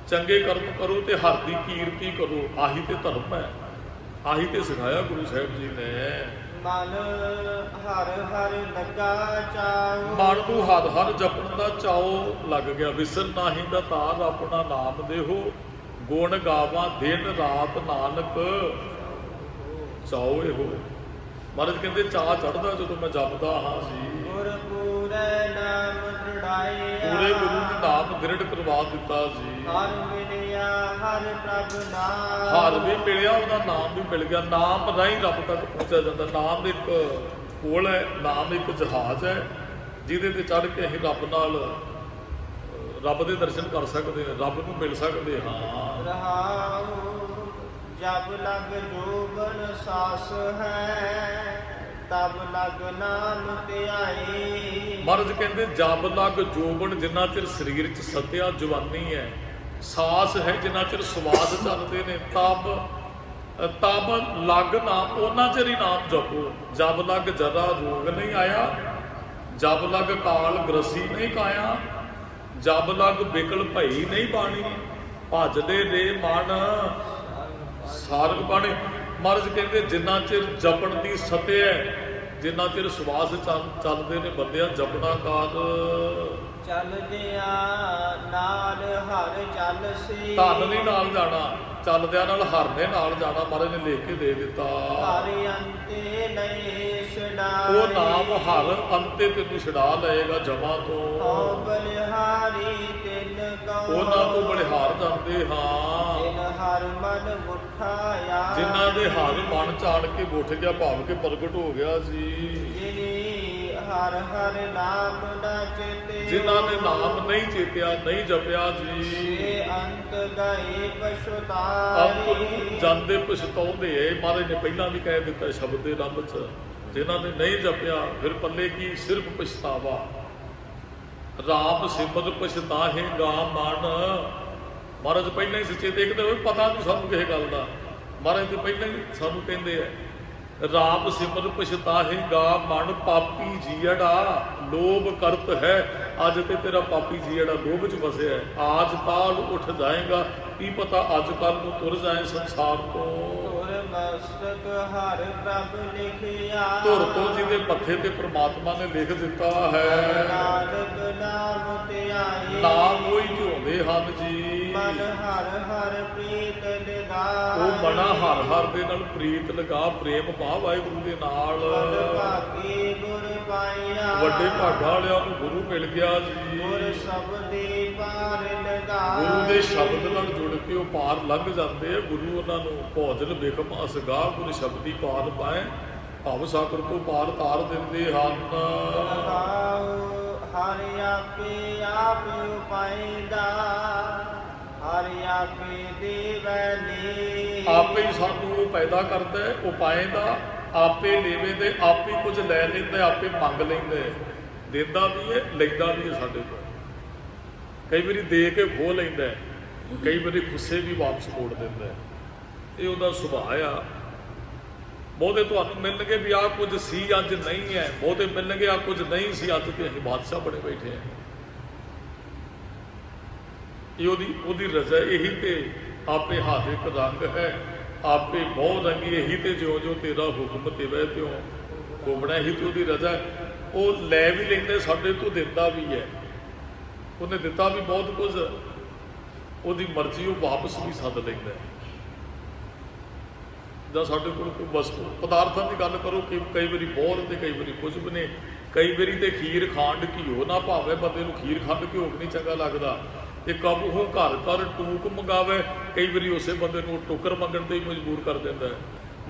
ਚੰਗੇ ਕਰਮ ਕਰੋ ਤੇ ਹਰ ਦੀ ਕੀਰਤੀ ਕਰੋ। ਆਹੀ ਤੇ ਧਰਮ ਹੈ, ਆਹੀ ਤੇ ਸਿਖਾਇਆ ਗੁਰੂ ਸਾਹਿਬ ਜੀ ਨੇ। ਮਨ ਹਰ ਹਰ ਲੱਗਾ ਚਾਉ। ਮਨ ਨੂੰ ਹਰ ਹਰ ਜਪਣ ਦਾ ਚਾਉ ਲੱਗ ਗਿਆ। ਵਿਸਰ ਨਾਹੀ ਦਾ ਤਾਰ ਆਪਣਾ ਨਾਮ ਦੇਹੋ, ਗੁਣ ਗਾਵਾਂ ਦਿਨ ਰਾਤ ਨਾਨਕ ਚਾਉ ਇਹੋ। ਮਹਾਰਾਜ ਕਹਿੰਦੇ ਚਾਅ ਚੜ੍ਹਦਾ ਜਦੋਂ ਮੈਂ ਜਪਦਾ ਹਾਂ ਜੀ। ਗੁਰ ਪੂਰੇ ਨਾਮ ਦ੍ਰਿੜਾਇਆ। ਪੂਰੇ ਗੁਰੂ ਨੇ ਨਾਮ ਦ੍ਰਿੜ ਕਰਵਾ ਦਿੱਤਾ ਜੀ। ਹਰ ਮਿਲਿਆ ਹਰ ਪ੍ਰਭ ਨਾਮ। ਹਰ ਵੀ ਮਿਲਿਆ, ਉਹਦਾ ਨਾਮ ਵੀ ਮਿਲ ਗਿਆ। ਨਾਮ ਰਾਹੀਂ ਰੱਬ ਤੱਕ ਪਹੁੰਚਿਆ ਜਾਂਦਾ। ਨਾਮ ਇੱਕ ਪੁਲ ਹੈ, ਨਾਮ ਇੱਕ ਜਹਾਜ਼ ਹੈ, ਜਿਹਦੇ ਤੇ ਚੜ੍ਹ ਕੇ ਅਸੀਂ ਰੱਬ ਨਾਲ ਰੱਬ ਦੇ ਦਰਸ਼ਨ ਕਰ ਸਕਦੇ ਹਾਂ, ਰੱਬ ਨੂੰ ਮਿਲ ਸਕਦੇ ਹਾਂ। ਰਹਾਉ ਜਬ ਲਗ ਜੋਬਨ ਸਾਸ ਹੈ, ਤਬ ਲਗ ਨਾਮ ਧਿਆਈ। ਮਹਾਰਾਜ ਕਹਿੰਦੇ ਜਬ ਲਗ ਜੋਬਨ, ਜਿੰਨਾ ਚਿਰ ਸਰੀਰ 'ਚ ਸਤਿਆ ਜਵਾਨੀ ਹੈ, ਸਾਸ ਹੈ ਜਿੰਨਾ ਚਿਰ ਸਵਾਸ ਚੱਲਦੇ ਨੇ, ਤਬ ਲਗ ਨਾਮ, ਉਹਨਾਂ ਚਿਰ ਹੀ ਨਾਮ ਜਪੋ। ਜਬ ਲਗ ਜਰਾ ਰੋਗ ਨਹੀਂ ਆਇਆ, ਜਬ ਲਗ ਕਾਲ ਗ੍ਰਸੀ ਨਹੀਂ ਕਾਇਆ, ਜਬ ਲਗ ਬਿਕਲ ਭਈ ਨਹੀਂ ਬਾਣੀ, ਭਜਦੇ ਰੇ ਮਨ ਸਾਰਗ ਬਾਣੀ। ਮਹਾਰਾਜ ਕਹਿੰਦੇ ਜਿੰਨਾ ਚਿਰ ਜਪਣ ਦੀ ਸਤਿਆ ਹੈ, ਜਿੰਨਾ ਚਿਰ ਸਵਾਸ ਚੱਲਦੇ ਨੇ ਬੰਦਿਆਂ, ਜਪਣਾ ਕਾਲ ਚੱਲਦਿਆਂ ਨਾਲ ਹਰ ਚੱਲ ਸੀ। ਧਨ ਨਹੀਂ ਨਾਲ ਜਾਣਾ, ਚੱਲਦਿਆਂ ਨਾਲ ਹਰ ਨੇ ਨਾਲ ਜਾਣਾ। ਮਹਾਰਾਜ ਨੇ ਲਿਖ ਕੇ ਦੇ ਦਿੱਤਾ। ਹਰ ਅੰਤੇ ਨਹੀਂ ਛਡਾਏ। ਉਹ ਨਾਮ ਹਰ ਅੰਤੇ ਤੈਨੂੰ ਛਡਾ ਲਏਗਾ ਜਮਾਂ ਤੋਂ। ਹਉ ਬਲਿਹਾਰੀ ਤਿਨ ਕੋ ਉਹਨਾਂ ਤੋਂ ਬਲਿਹਾਰ ਜਾਂਦੇ ਹਾਂ ਜਿਨ ਹਰ ਮਨ ਉਠਾਇਆ ਜਿਨ੍ਹਾਂ ਦੇ ਹਰ ਮਨ ਚਾੜ ਕੇ ਉੱਠ ਗਿਆ, ਭਾਵ ਕੇ ਪ੍ਰਗਟ ਹੋ ਗਿਆ ਜੀ। ਜਿਨੀ ਹਰ ਹਰ ਨਾਮ ਨਾ ਚੇਤੇ ਜਿਨ੍ਹਾਂ ਨੇ ਨਾਮ ਨਹੀਂ ਚੇਤਿਆ, ਨਹੀਂ ਜਪਿਆ ਜੀ, ਸੇ ਅੰਤ ਗਏ ਅੰਤ ਪਛਤਾਈ ਨੂੰ ਜਾਂਦੇ ਪਛਤਾਉਂਦੇ ਐ। ਮਹਾਰਾਜ ਨੇ ਪਹਿਲਾਂ ਵੀ ਕਹਿ ਦਿੱਤਾ ਸ਼ਬਦ ਦੇ ਰੰਗ 'ਚ, ਜਿਨ੍ਹਾਂ ਨੇ ਨਹੀਂ ਜਪਿਆ ਫਿਰ ਪੱਲੇ ਕੀ, ਸਿਰਫ ਪਛਤਾਵਾ। ਰਾਮ ਸਿਮਰ ਪਛਤਾਹੇਗਾ ਮਨ। ਮਹਾਰਾਜ ਪਹਿਲਾਂ ਹੀ ਸੱਚੇ ਦੇਖਦੇ ਹੋਏ, ਪਤਾ ਨਹੀਂ ਸਾਨੂੰ ਕਿਸੇ ਗੱਲ ਦਾ, ਮਹਾਰਾਜ ਤੇ ਪਹਿਲਾਂ ਹੀ ਸਾਨੂੰ ਕਹਿੰਦੇ ਆ ਰਾਮ ਸਿਮਰ ਪਛਤਾਹੇਗਾ ਮਨ ਪਾਪੀ ਜੀੜਾ ਲੋਭ ਕਰਤ ਹੈ। ਅੱਜ ਤੇ ਤੇਰਾ ਪਾਪੀ ਜੀੜਾ ਲੋਭ 'ਚ ਫਸਿਆ ਹੈ। ਆਜ ਕਾਲ ਉੱਠ ਜਾਏਗਾ, ਕੀ ਪਤਾ ਅੱਜ ਕੱਲ ਨੂੰ ਤੁਰ ਜਾਏ ਸੰਸਾਰ ਤੋਂ। ਤੁਰ ਮਸਤਕ ਹਰ ਪ੍ਰਭ ਲਿਖਿਆ ਧੁਰ ਤੋਂ ਜਿਹਦੇ ਮੱਥੇ ਤੇ ਪ੍ਰਮਾਤਮਾ ਨੇ ਲਿਖ ਦਿੱਤਾ ਹੈ, ਨਾਨਕ ਨਾਮ ਧਿਆਏ ਨਾਮ ਉਹੀ ਝੋਂਦੇ ਹਨ ਜੀ। ਮਨ ਹਰ ਹਰ ਪ੍ਰੀਤ ਲਗਾਏ ਉਹ ਮਨਾ ਹਰ ਹਰ ਦੇ ਨਾਲ ਪ੍ਰੀਤ ਲਗਾ, ਪ੍ਰੇਮ ਪਾ ਵਾਹਿਗੁਰੂ ਦੇ ਨਾਲ। ਭਾਗੀ ਗੁਰ ਪਾਇਆ ਵੱਡੇ ਭਾਗਾਂ ਵਾਲਿਆਂ ਨੂੰ ਗੁਰੂ ਮਿਲ ਗਿਆ ਜੀ। ਗੁਰ ਸਬਦੇ ਪਾਰ ਲਗਾਏ ਗੁਰੂ ਦੇ ਸ਼ਬਦ ਨਾਲ ਜੁੜ ਕੇ ਉਹ ਪਾਰ ਲੰਘ ਜਾਂਦੇ ਆ। ਗੁਰੂ ਉਹਨਾਂ ਨੂੰ ਭੋਜਨ ਬਿਖਮ ਅਸਗਾ ਗੁਰ ਸ਼ਬਦੀ ਪਾਰ ਪਾਏ, ਭਵ ਸਾਗਰ ਤੋਂ ਪਾਰ ਤਾਰ ਦਿੰਦੇ ਹਨ। ਹਰਿ ਆਪੇ ਆਪ ਉਪਾਇਦਾ ਹਰਿ ਆਪੇ ਦੇਵੈ ਲੇ ਆਪੇ ਹੀ ਸਾਨੂੰ ਉਹ ਪੈਦਾ ਕਰਦਾ ਹੈ, ਉਹ ਪਾਏਦਾ ਆਪੇ ਲੇਵੇ ਤੇ ਆਪੇ ਕੁਝ ਲੈ ਲੈਂਦਾ, ਆਪੇ ਮੰਗ ਲੈਂਦਾ, ਦਿੰਦਾ ਵੀ ਹੈ ਲੈਂਦਾ ਵੀ ਹੈ ਸਾਡੇ ਕੋਲ। ਕਈ ਵਾਰੀ ਦੇ ਕੇ ਖੋਹ ਲੈਂਦਾ, ਕਈ ਵਾਰੀ ਗੁੱਸੇ ਵੀ ਵਾਪਸ ਮੋੜ ਦਿੰਦਾ। ਇਹ ਉਹਦਾ ਸੁਭਾਅ ਆ। ਬਹੁਤੇ ਤੁਹਾਨੂੰ ਮਿਲਣਗੇ ਵੀ ਆਹ ਕੁਝ ਸੀ ਅੱਜ ਨਹੀਂ ਹੈ, ਬਹੁਤੇ ਮਿਲਣਗੇ ਆਹ ਕੁਝ ਨਹੀਂ ਸੀ ਅੱਜ ਤੇ ਅਸੀਂ ਬਾਦਸ਼ਾਹ ਬਣੇ ਬੈਠੇ ਹਾਂ। ਇਹ ਉਹਦੀ ਰਜ਼ਾ ਇਹੀ ਤੇ ਆਪੇ ਹੱਥ ਇੱਕ ਰੰਗ ਹੈ, ਆਪੇ ਬਹੁ ਰੰਗੀ ਇਹੀ ਤੇ ਜਿਉਂ ਜਿਉਂ ਤੇਰਾ ਹੁਕਮ ਤਿਵੇਂ ਤਿਉਂ ਹੋਵਣਾ, ਇਹੀ ਤੇ ਉਹਦੀ ਰਜ਼ਾ। ਉਹ ਲੈ ਵੀ ਲੈਂਦੇ ਸਾਡੇ ਤੋਂ, ਦਿੰਦਾ ਵੀ ਹੈ। ਉਹਨੇ ਦਿੱਤਾ ਵੀ ਬਹੁਤ ਕੁਝ, ਉਹਦੀ ਮਰਜ਼ੀ ਉਹ ਵਾਪਸ ਵੀ ਸੱਦ ਲੈਂਦਾ। ਜਾਂ ਸਾਡੇ ਕੋਲ ਕੋਈ ਵਸਤੂ ਪਦਾਰਥਾਂ ਦੀ ਗੱਲ ਕਰੋ ਕਿ ਕਈ ਵਾਰੀ ਬਹੁਤ ਤੇ ਕਈ ਵਾਰੀ ਕੁਝ ਵੀ ਨੇ। ਕਈ ਵਾਰੀ ਤੇ ਖੀਰ ਖਾਂਡ ਘਿਓ ਨਾ ਭਾਵੇਂ ਬੰਦੇ ਨੂੰ, ਖੀਰ ਖੰਡ ਘਿਓ ਨਹੀਂ ਚੰਗਾ ਲੱਗਦਾ। ਇਹ ਕਬ ਉਹ ਘਰ ਘਰ ਟੂਕ ਮੰਗਾਵੇ, ਕਈ ਵਾਰੀ ਉਸੇ ਬੰਦੇ ਨੂੰ ਟੁੱਕਰ ਮੰਗਣ ਤੇ ਹੀ ਮਜਬੂਰ ਕਰ ਦਿੰਦਾ ਹੈ।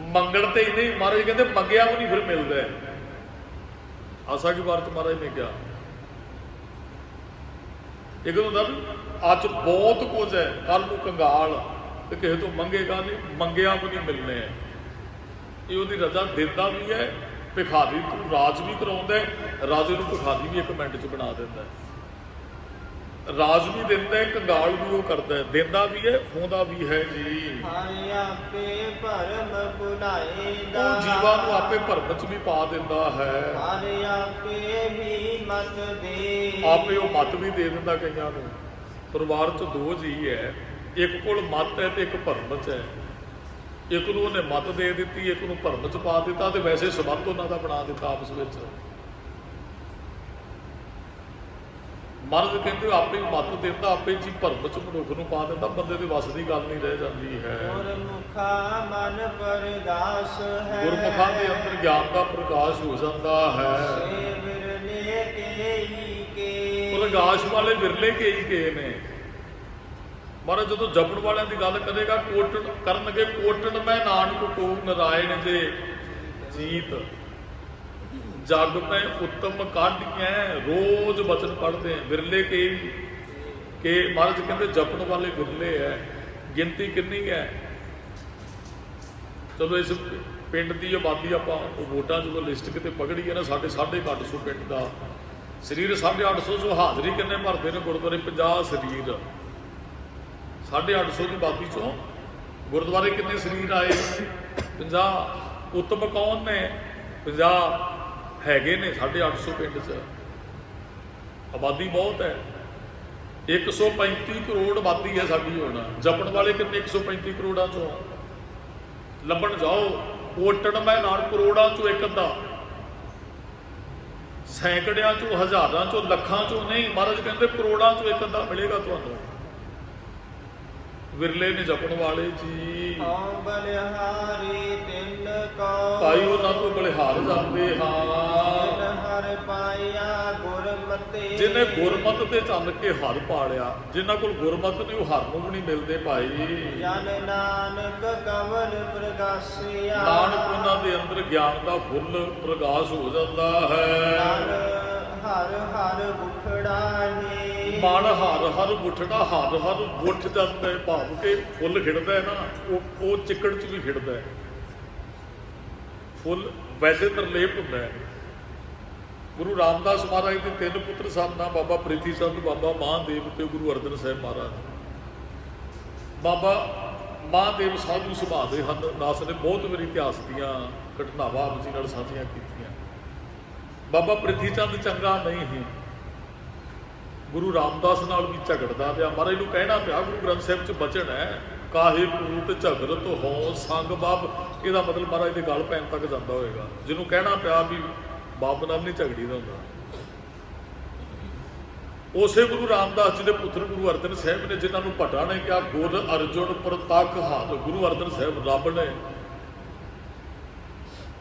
ਮੰਗਣ ਤੇ ਹੀ ਨਹੀਂ, ਮਹਾਰਾਜ ਕਹਿੰਦੇ ਮੰਗਿਆ ਵੀ ਨਹੀਂ ਫਿਰ ਮਿਲਦਾ ਹੈ। ਆਸਾ ਕੀ ਵਾਰ ਚ ਮਹਾਰਾਜ ਨੇ ਕਿਹਾ ਇੱਕ ਹੁੰਦਾ ਵੀ ਅੱਜ ਬਹੁਤ ਕੁਝ ਹੈ, ਕੱਲ ਨੂੰ ਕੰਗਾਲ, ਤੇ ਕਿਸੇ ਤੋਂ ਮੰਗੇਗਾ ਨਹੀਂ, ਮੰਗਿਆ ਵੀ ਨਹੀਂ ਮਿਲਣੇ ਹੈ। ਇਹ ਉਹਦੀ ਰਜ਼ਾ ਦਿੰਦਾ ਵੀ ਹੈ। ਭਿਖਾਰੀ ਤੋਂ ਰਾਜ ਵੀ ਕਰਾਉਂਦਾ, ਰਾਜੇ ਨੂੰ ਭਿਖਾਰੀ ਵੀ 1 ਮਿੰਟ 'ਚ ਬਣਾ ਦਿੰਦਾ। ਰਾਜ ਵੀ ਦਿੰਦਾ ਹੈ, ਕੰਗਾਲ ਵੀ ਉਹ ਕਰਦਾ ਹੈ, ਦਿੰਦਾ ਵੀ ਹੈ, ਖੋਂਦਾ ਵੀ ਹੈ ਜੀ। ਹਰਿ ਆਪੇ ਭਰਮ ਭੁਲਾਏਦਾ ਉਹ ਜੀਵਾਂ ਨੂੰ ਆਪੇ ਭਰਮ 'ਚ ਵੀ ਪਾ ਦਿੰਦਾ ਹੈ। ਹਰਿ ਆਪੇ ਵੀ ਮਤ ਦੇ ਆਪੇ ਉਹ ਮੱਤ ਵੀ ਦੇ ਦਿੰਦਾ ਕਈਆਂ ਨੂੰ। ਪਰਿਵਾਰ 'ਚ 2 ਜੀਅ ਹੈ, ਇੱਕ ਕੋਲ ਮੱਤ ਹੈ ਤੇ ਇੱਕ ਭਰਮ 'ਚ ਹੈ। ਇੱਕ ਨੂੰ ਉਹਨੇ ਮੱਤ ਦੇ ਦਿੱਤੀ, ਇੱਕ ਨੂੰ ਭਰਮ 'ਚ ਪਾ ਦਿੱਤਾ, ਤੇ ਵੈਸੇ ਸੰਬੰਧ ਉਹਨਾਂ ਦਾ ਬਣਾ ਦਿੱਤਾ ਆਪਸ ਵਿੱਚ। ਮਰਦ ਕਹਿੰਦੇ ਆਪੇ ਮੱਤ ਦਿੰਦਾ, ਆਪੇ ਜੀ ਭਰਮ 'ਚ ਮਨੁੱਖ ਨੂੰ ਪਾ ਦਿੰਦਾ, ਬੰਦੇ ਦੇ ਵੱਸ ਦੀ ਗੱਲ ਨਹੀਂ ਰਹਿ ਜਾਂਦੀ ਹੈ। ਗੁਰਮੁਖਾ ਮਨ ਪਰਗਾਸ ਹੈ ਗੁਰਮੁਖਾਂ ਦੇ ਅੰਦਰ ਗਿਆਨ ਦਾ ਪ੍ਰਕਾਸ਼ ਹੋ ਜਾਂਦਾ ਹੈ। ਸੇ ਵਿਰਲੇ ਕੇਈ ਕੇ ਪ੍ਰਕਾਸ਼ ਵਾਲੇ ਵਿਰਲੇ ਕਈ ਨੇ। ਮਹਾਰਾਜ ਜਦੋਂ ਜਪਣ ਵਾਲਿਆਂ ਦੀ ਗੱਲ ਕਰੇਗਾ, ਕੋਟਣ ਕਰਨਗੇ ਕੋਟਣ ਮੈਂ ਨਾਨਕ ਕੋ ਨਰਾਇਣ ਜੇ ਜੀਤ ਜਗ ਮੈਂ ਉੱਤਮ ਕਾਢੀਐ। ਰੋਜ਼ ਬਚਨ ਪੜ੍ਹਦੇ ਵਿਰਲੇ ਕੇ ਮਹਾਰਾਜ ਕਹਿੰਦੇ ਜਪਣ ਵਾਲੇ ਵਿਰਲੇ ਹੈ। ਗਿਣਤੀ ਕਿੰਨੀ ਹੈ? ਚਲੋ ਇਸ ਪਿੰਡ ਦੀ ਆਬਾਦੀ ਆਪਾਂ ਵੋਟਾਂ ਜਦੋਂ ਲਿਸਟ ਕਿਤੇ ਪਕੜੀ ਹੈ ਨਾ, ਸਾਡੇ 850 ਪਿੰਡ ਦਾ ਸਰੀਰ 850 ਚੋਂ ਹਾਜ਼ਰੀ ਕਿੰਨੇ ਭਰਦੇ ਨੇ ਗੁਰਦੁਆਰੇ? 50 ਸਰੀਰ। 850 ਦੀ ਆਬਾਦੀ ਚੋਂ ਗੁਰਦੁਆਰੇ ਕਿੰਨੇ ਸਰੀਰ ਆਏ? 50। ਉੱਤਮ ਕੌਣ ਨੇ? 50 ਹੈਗੇ ਨੇ 850 ਪਿੰਡ 'ਚ। ਆਬਾਦੀ ਬਹੁਤ ਹੈ। 135 ਕਰੋੜ ਆਬਾਦੀ ਹੈ ਸਾਡੀ ਹੁਣ। ਜਪਣ ਵਾਲੇ ਕਿੰਨੇ? 135 ਕਰੋੜਾਂ ਚੋਂ ਲੱਭਣ ਜਾਓ। ਕੋਟਣ ਮੈਂ ਨਾਲ ਕਰੋੜਾਂ ਚੋਂ ਇੱਕ ਅੱਧਾ, ਸੈਂਕੜਿਆਂ ਚੋਂ, ਹਜ਼ਾਰਾਂ ਚੋਂ, ਲੱਖਾਂ ਚੋਂ ਨਹੀਂ। ਮਹਾਰਾਜ ਕਹਿੰਦੇ ਕਰੋੜਾਂ ਚੋਂ ਇੱਕ ਅੱਧਾ ਮਿਲੇਗਾ ਤੁਹਾਨੂੰ। ਵਿਰਲੇ ਨੇ ਜਪਣ ਵਾਲੇ ਜੀ। ਬਲਿਹਾਰੀ ਤਿੰਨ ਕੋ ਭਾਈ ਉਹਨਾਂ ਤੋਂ ਬਲਿਹਾਰ ਜਾਂਦੇ ਹਾਂ। ਹਰ ਪਾਇਆ ਗੁਰ ਮਤੇ ਜਿਹਨੇ ਗੁਰਮਤਿ ਤੇ ਚੱਲ ਕੇ ਹਰ ਪਾਲਿਆ, ਜਿਨ੍ਹਾਂ ਕੋਲ ਗੁਰਮਤਿ ਨਹੀਂ ਉਹ ਹਰ ਨੂੰ ਵੀ ਨਹੀਂ ਮਿਲਦੇ ਭਾਈ। ਜਨ ਨਾਨਕ ਕਵਲ ਪ੍ਰਗਾਸਿਆ ਨਾਨਕ ਉਹਨਾਂ ਦੇ ਅੰਦਰ ਗਿਆਨ ਦਾ ਫੁੱਲ ਪ੍ਰਕਾਸ਼ ਹੋ ਜਾਂਦਾ ਹੈ। ਹਰ ਹਰ ਉਖੜਾ ਨੇ ਮਨ ਹਰ ਹਰ ਉੱਠਦਾ, ਹਰ ਹਰ ਉੱਠ ਜਾਂਦਾ ਹੈ, ਭਾਵ ਕਿ ਫੁੱਲ ਖਿੜਦਾ ਹੈ ਨਾ, ਉਹ ਚਿੱਕੜ 'ਚ ਵੀ ਖਿੜਦਾ ਹੈ। ਫੁੱਲ ਵੈਸੇ ਨਿਰਲੇਪ ਹੁੰਦਾ ਹੈ। ਗੁਰੂ ਰਾਮਦਾਸ ਮਹਾਰਾਜ ਦੇ 3 ਪੁੱਤਰ ਸਨ ਨਾ, ਬਾਬਾ ਪ੍ਰੀਤੀ ਚੰਦ, ਬਾਬਾ ਮਹਾਦੇਵ ਤੇ ਗੁਰੂ ਅਰਜਨ ਸਾਹਿਬ ਮਹਾਰਾਜ। ਬਾਬਾ ਮਹਾਦੇਵ ਸਾਧੂ ਸੁਭਾਅ ਦੇ ਹਨ। ਦਾਸ ਨੇ ਬਹੁਤ ਵਾਰੀ ਇਤਿਹਾਸ ਦੀਆਂ ਘਟਨਾਵਾਂ ਆਪ ਜੀ ਨਾਲ ਸਾਂਝੀਆਂ ਕੀਤੀਆਂ। ਬਾਬਾ ਪ੍ਰੀਤੀ ਚੰਦ ਚੰਗਾ ਨਹੀਂ ਸੀ, ਗੁਰੂ ਰਾਮਦਾਸ ਨਾਲ ਵੀ ਝਗੜਦਾ ਪਿਆ। ਮਹਾਰਾਜ ਨੂੰ ਕਹਿਣਾ ਪਿਆ ਗੁਰੂ ਗ੍ਰੰਥ ਸਾਹਿਬ 'ਚ ਬਚਨ ਹੈ, ਕਾਹੇ ਪੂਤ ਝਗੜਤ ਹੋ ਸੰਗ ਬਾਬ। ਇਹਦਾ ਮਤਲਬ ਮਹਾਰਾਜ ਦੇ ਗਲ ਪੈਣ ਤੱਕ ਜਾਂਦਾ ਹੋਏਗਾ, ਜਿਹਨੂੰ ਕਹਿਣਾ ਪਿਆ ਵੀ ਬਾਪ ਨਾਲ ਨਹੀਂ ਝਗੜੀਦਾ ਹੁੰਦਾ। ਉਸੇ ਗੁਰੂ ਰਾਮਦਾਸ ਜੀ ਦੇ ਪੁੱਤਰ ਗੁਰੂ ਅਰਜਨ ਸਾਹਿਬ ਨੇ, ਜਿਨ੍ਹਾਂ ਨੂੰ ਭੱਟਾ ਨੇ ਕਿਹਾ ਗੁਰ ਅਰਜੁਨ ਪ੍ਰਤੱਖ ਹੱਥ। ਗੁਰੂ ਅਰਜਨ ਸਾਹਿਬ ਰੱਬ ਨੇ।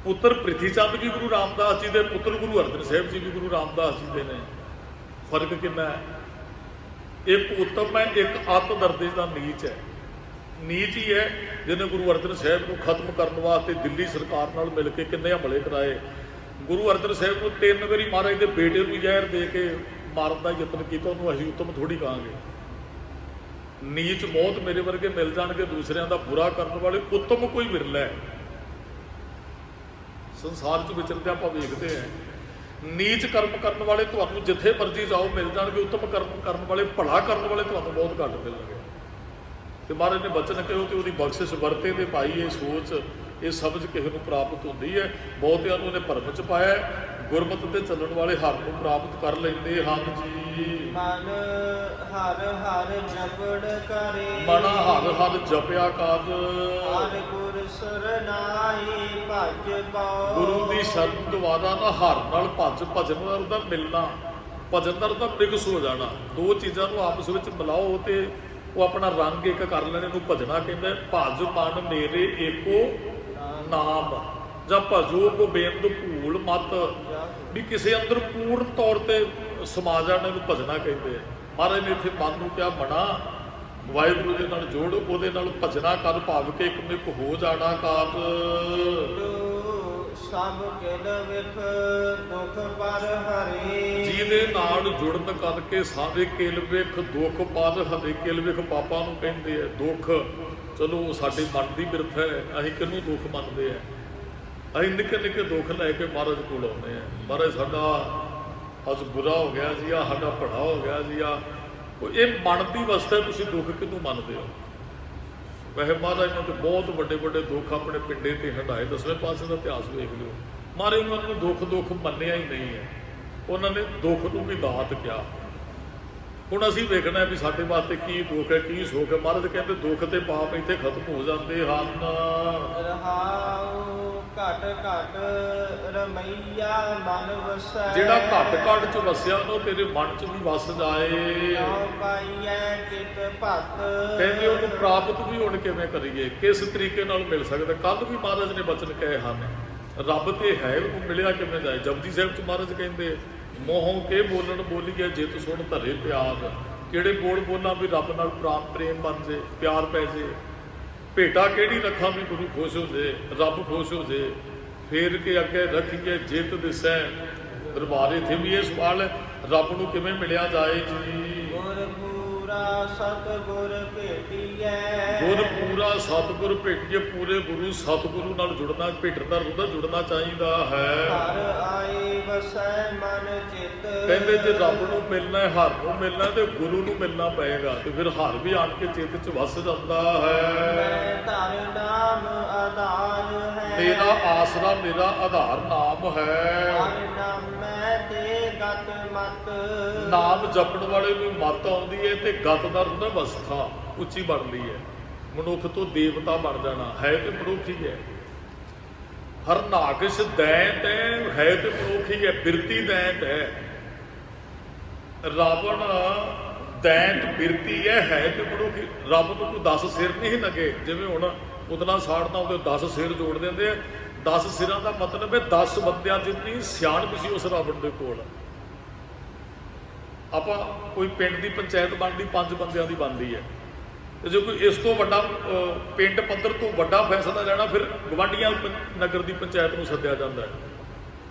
ਪੁੱਤਰ ਪ੍ਰਿਥੀ ਚੰਦ ਵੀ ਗੁਰੂ ਰਾਮਦਾਸ ਜੀ ਦੇ ਪੁੱਤਰ, ਗੁਰੂ ਅਰਜਨ ਸਾਹਿਬ ਜੀ ਵੀ ਗੁਰੂ ਰਾਮਦਾਸ ਜੀ ਦੇ ਨੇ। ਫਰਕ ਕਿੰਨਾ ਹੈ? ਇੱਕ ਉੱਤਮ ਹੈ, ਇੱਕ ਅੱਤ ਦਰਜੇ ਦਾ ਨੀਚ ਹੈ। ਨੀਚ ਹੀ ਹੈ ਜਿਹਨੇ ਗੁਰੂ ਅਰਜਨ ਸਾਹਿਬ ਨੂੰ ਖਤਮ ਕਰਨ ਵਾਸਤੇ ਦਿੱਲੀ ਸਰਕਾਰ ਨਾਲ ਮਿਲ ਕੇ ਕਿੰਨੇ ਹਮਲੇ ਕਰਾਏ। ਗੁਰੂ ਅਰਜਨ ਸਾਹਿਬ ਨੂੰ 3 ਵਾਰੀ ਮਹਾਰਾਜ ਦੇ ਬੇਟੇ ਨੂੰ ਜ਼ਹਿਰ ਦੇ ਕੇ ਮਾਰਨ ਦਾ ਯਤਨ ਕੀਤਾ। ਉਹਨੂੰ ਅਸੀਂ ਉੱਤਮ ਥੋੜੀ ਕਹਾਂਗੇ। ਨੀਚ ਮੌਤ ਮੇਰੇ ਵਰਗੇ ਮਿਲ ਜਾਣਗੇ, ਦੂਸਰਿਆਂ ਦਾ ਬੁਰਾ ਕਰਨ ਵਾਲੇ। ਉੱਤਮ ਕੋਈ ਵਿਰਲਾ ਹੈ ਸੰਸਾਰ 'ਚ ਵਿਚਰਦੇ ਆਪਾਂ ਵੇਖਦੇ ਹਾਂ। ਨੀਚ ਕਰਮ ਕਰਨ ਵਾਲੇ ਤੁਹਾਨੂੰ ਜਿੱਥੇ ਮਰਜ਼ੀ ਜਾਓ ਮਿਲ ਜਾਣਗੇ। ਉੱਤਮ ਕਰਮ ਕਰਨ ਵਾਲੇ, ਭਲਾ ਕਰਨ ਵਾਲੇ ਤੁਹਾਨੂੰ ਬਹੁਤ ਘੱਟ ਮਿਲਣਗੇ। ਤੇ ਮਹਾਰਾਜ ਨੇ ਬਚਨ ਕਿਹੋ ਤੇ ਉਹਦੀ ਬਖਸ਼ਿਸ਼ ਵਰਤੇ ਤੇ ਭਾਈ ਇਹ ਸੋਚ, ਇਹ ਸਮਝ ਕਿਸੇ ਨੂੰ ਪ੍ਰਾਪਤ ਹੁੰਦੀ ਹੈ। ਬਹੁਤਿਆਂ ਨੂੰ ਉਹਨੇ ਭਰਮ 'ਚ ਪਾਇਆ। ਗੁਰਮਤਿ ਤੇ ਚੱਲਣ ਵਾਲੇ ਹਰ ਨੂੰ ਪ੍ਰਾਪਤ ਕਰ ਲੈਂਦੇ ਹਨ ਜੀ। ਮਨ ਹਰ ਹਰ ਜਪੜ ਕਰੇ, ਮਨ ਹਰ ਹਰ ਜਪਿਆ ਕਰ। ਹਰ ਗੁਰ ਸਰਨਾਈ ਭਜ ਪਾਓ। ਗੁਰੂ ਦੀ ਸ਼ਰਨ ਦੁਆਰਾ ਨਾ ਹਰ ਨਾਲ ਭਜਨ ਦਾ ਉਹਦਾ ਮਿਲਣਾ, ਭਜਨ ਦਾ ਉਹਦਾ ਮਿਕਸ ਹੋ ਜਾਣਾ। ਦੋ ਚੀਜ਼ਾਂ ਨੂੰ ਆਪਸ ਵਿੱਚ ਮਿਲਾਓ ਤੇ ਉਹ ਆਪਣਾ ਰੰਗ ਇੱਕ ਕਰ ਲੈਣੇ ਨੂੰ ਭਜਣਾ ਕਹਿੰਦਾ। ਭਜ ਮਨ ਮੇਰੇ ਏਕੋ ਨਾਮ, ਜਾਂ ਭਜੋ ਕੋ ਬੇਅੰਤ ਭੂਲ ਮਤ। ਵੀ ਕਿਸੇ ਅੰਦਰ ਪੂਰਨ ਤੌਰ ਤੇ ਸਮਾ ਜਾਣ ਨੂੰ ਭਜਣਾ ਕਹਿੰਦੇ ਆ। ਮਹਾਰਾਜ ਨੇ ਇੱਥੇ ਮਨ ਨੂੰ ਕਿਹਾ ਮਨਾ ਵਾਹਿਗੁਰੂ ਦੇ ਨਾਲ ਜੋੜ, ਉਹਦੇ ਨਾਲ ਭਜਨਾ ਕਰ, ਭਾਵ ਕੇ ਇੱਕ ਮਿਕ ਹੋ ਜਾਣਾ ਕਰ। ਸਭ ਕਿਲ ਵਿਖ ਦੁਖ ਪਰ ਹਰੇ, ਜਿਹਦੇ ਨਾਲ ਜੁੜਨ ਕਰਕੇ ਸਾਰੇ ਕਿਲ ਵਿਖ ਦੁੱਖ ਪਰ ਹਰੇ। ਕਿਲ ਵਿਖ ਪਾਪਾਂ ਨੂੰ ਕਹਿੰਦੇ ਆ, ਦੁੱਖ ਚਲੋ ਸਾਡੇ ਮਨ ਦੀ ਬਿਰਥ ਹੈ। ਅਸੀਂ ਕਿਹਨੂੰ ਦੁੱਖ ਮੰਨਦੇ ਆ? ਅਸੀਂ ਨਿੱਕੇ ਨਿੱਕੇ ਦੁੱਖ ਲੈ ਕੇ ਮਹਾਰਾਜ ਕੋਲ ਆਉਂਦੇ ਆ। ਮਹਾਰਾਜ ਸਾਡਾ ਅੱਜ ਬੁਰਾ ਹੋ ਗਿਆ ਜੀ, ਆ ਸਾਡਾ ਭੜਾ ਹੋ ਗਿਆ ਜੀ, ਆ ਇਹ ਮਨ ਦੀ ਅਵਸਥਾ। ਤੁਸੀਂ ਦੁੱਖ ਕਿਹਨੂੰ ਮੰਨਦੇ ਹੋ? ਵੈਸੇ ਮਹਾਰਾਜ ਨੇ ਤਾਂ ਬਹੁਤ ਵੱਡੇ ਵੱਡੇ ਦੁੱਖ ਆਪਣੇ ਪਿੰਡੇ ਤੇ ਹੰਢਾਏ। 10ਵੇਂ ਪਾਸੇ ਦਾ ਇਤਿਹਾਸ ਵੇਖ ਲਿਓ। ਮਹਾਰਾਜ ਨੇ ਉਹਨਾਂ ਨੂੰ ਦੁੱਖ ਮੰਨਿਆ ਹੀ ਨਹੀਂ ਹੈ। ਉਹਨਾਂ ਨੇ ਦੁੱਖ ਨੂੰ ਵੀ ਦਾਤ ਕਿਹਾ। ਹੁਣ ਅਸੀਂ ਵੇਖਣਾ ਵੀ ਸਾਡੇ ਵਾਸਤੇ ਕੀ ਦੁੱਖ ਹੈ, ਕੀ ਸੁੱਖ ਹੈ। ਮਹਾਰਾਜ ਕਹਿੰਦੇ ਦੁੱਖ ਤੇ ਪਾਪ ਇੱਥੇ ਖਤਮ ਹੋ ਜਾਂਦੇ ਹਨ। ਰਹਾਉ ਘਟ ਘਟ ਰਮਈਆ ਮਨ ਵਸੈ, ਜਿਹੜਾ ਘਟ ਘਟ ਚ ਵਸਿਆ ਉਹ ਤੇਰੇ ਮਨ ਚ ਵੀ ਵਸ ਜਾਏ। ਪਾਈਐ ਚਿਤ ਭਤ, ਕਹਿੰਦੇ ਉਹਨੂੰ ਪ੍ਰਾਪਤ ਵੀ ਹੁਣ ਕਿਵੇਂ ਕਰੀਏ, ਕਿਸ ਤਰੀਕੇ ਨਾਲ ਮਿਲ ਸਕਦਾ? ਕੱਲ ਵੀ ਮਹਾਰਾਜ ਨੇ ਬਚਨ ਕਹੇ ਹਨ। ਰੱਬ ਤੇ ਹੈ, ਉਹਨੂੰ ਮਿਲਿਆ ਕਿਵੇਂ ਜਾਏ? ਜਪਜੀ ਸਾਹਿਬ ਚ ਮਹਾਰਾਜ ਕਹਿੰਦੇ ਮੋਹੋਂ ਕੇ ਬੋਲਣ ਬੋਲੀਏ ਜਿਤ ਸੁਣ ਧਰੇ ਪਿਆਰ। ਕਿਹੜੇ ਬੋਲ ਬੋਲਾਂ ਵੀ ਰੱਬ ਨਾਲ ਪ੍ਰੇਮ ਬਣ ਜੇ, ਪਿਆਰ ਪੈ ਜੇ। ਭੇਟਾ ਕਿਹੜੀ ਰੱਖਾਂ ਵੀ ਗੁਰੂ ਖੁਸ਼ ਹੋ ਜੇ, ਰੱਬ ਖੁਸ਼ ਹੋ ਜੇ। ਫੇਰ ਕੇ ਅੱਗੇ ਰੱਖੀਏ ਜਿੱਤ ਦਿਸੈ ਦਰਬਾਰ। ਇੱਥੇ ਵੀ ਇਹ ਸਵਾਲ ਹੈ, ਰੱਬ ਨੂੰ ਕਿਵੇਂ ਮਿਲਿਆ ਜਾਏ ਜੀ? ਗੁਰ ਪੂਰਾ ਸਤਿਗੁਰ ਭੇਟੀਐ, ਗੁਰ ਪੂਰਾ ਸਤਿਗੁਰ ਭੇਟੀਏ। ਪੂਰੇ ਗੁਰੂ ਸਤਿਗੁਰੂ ਨਾਲ ਜੁੜਨਾ, ਭੇਟਦਾ ਹੁੰਦਾ, ਜੁੜਨਾ ਚਾਹੀਦਾ ਹੈ। ਹਰ ਆਏ ਵਸੈ ਮਨ ਚਿਤ, ਕਹਿੰਦੇ ਜੇ ਰੱਬ ਨੂੰ ਮਿਲਣਾ ਹੈ, ਹਰ ਨੂੰ ਮਿਲਣਾ ਤੇ ਗੁਰੂ ਨੂੰ ਮਿਲਣਾ ਪਏਗਾ। ਤੇ ਫਿਰ ਹਰ ਵੀ ਆਣ ਕੇ ਚਿੱਤ 'ਚ ਵਸ ਜਾਂਦਾ ਹੈ। ਮੈਂ ਧਰ ਨਾਮ ਆਧਾਰ ਹੈ, ਮੇਰਾ ਆਸਰਾ, ਮੇਰਾ ਆਧਾਰ ਨਾਮ ਹੈ। ਹਰ ਨਾਮੈ ਤੇ ਗਤ ਮਤ, ਨਾਮ ਜਪਣ ਵਾਲੇ ਨੂੰ ਮੱਤ ਆਉਂਦੀ ਹੈ ਤੇ ਗਤ ਦਾ ਹੁੰਦਾ ਅਵਸਥਾ ਉੱਚੀ ਬਣਦੀ ਹੈ। ਮਨੁੱਖ ਤੋਂ ਦੇਵਤਾ ਬਣ ਜਾਣਾ ਹੈ ਤੇ ਮਨੁੱਖ ਹੀ ਹੈ। ਹਰ ਨਾਗਿਸ਼ ਦੈਂਤ ਹੈ ਤੇ ਮਨੁੱਖ ਹੀ ਹੈ। ਬਿਰਤੀ ਦੈਂਤ ਹੈ। ਰਾਵਣ ਦੈਂਤ ਬਿਰਤੀ ਹੈ ਤੇ ਮਨੁੱਖ। ਰੱਬ ਨੂੰ ਕੋਈ 10 ਸਿਰ ਨਹੀਂ ਲੱਗੇ। ਜਿਵੇਂ ਹੁਣ ਪੁਤਲਾ ਸਾੜਨਾ ਉਹਦੇ 10 ਸਿਰ ਜੋੜ ਦਿੰਦੇ ਆ। 10 ਸਿਰਾਂ ਦਾ ਮਤਲਬ ਹੈ 10 ਬੰਦਿਆਂ ਜਿੰਨੀ ਸਿਆਣਪ ਸੀ ਉਸ ਰਾਵਣ ਦੇ ਕੋਲ। ਆਪਾਂ ਕੋਈ ਪਿੰਡ ਦੀ ਪੰਚਾਇਤ ਬਣਦੀ 5 ਬੰਦਿਆਂ ਦੀ ਬਣਦੀ ਹੈ, ਤੇ ਜੇ ਕੋਈ ਇਸ ਤੋਂ ਵੱਡਾ ਪਿੰਡ ਪੱਧਰ ਤੋਂ ਵੱਡਾ ਫੈਸਲਾ ਲੈਣਾ, ਫਿਰ ਗਵਾਂਢੀਆਂ ਨਗਰ ਦੀ ਪੰਚਾਇਤ ਨੂੰ ਸੱਦਿਆ ਜਾਂਦਾ ਹੈ।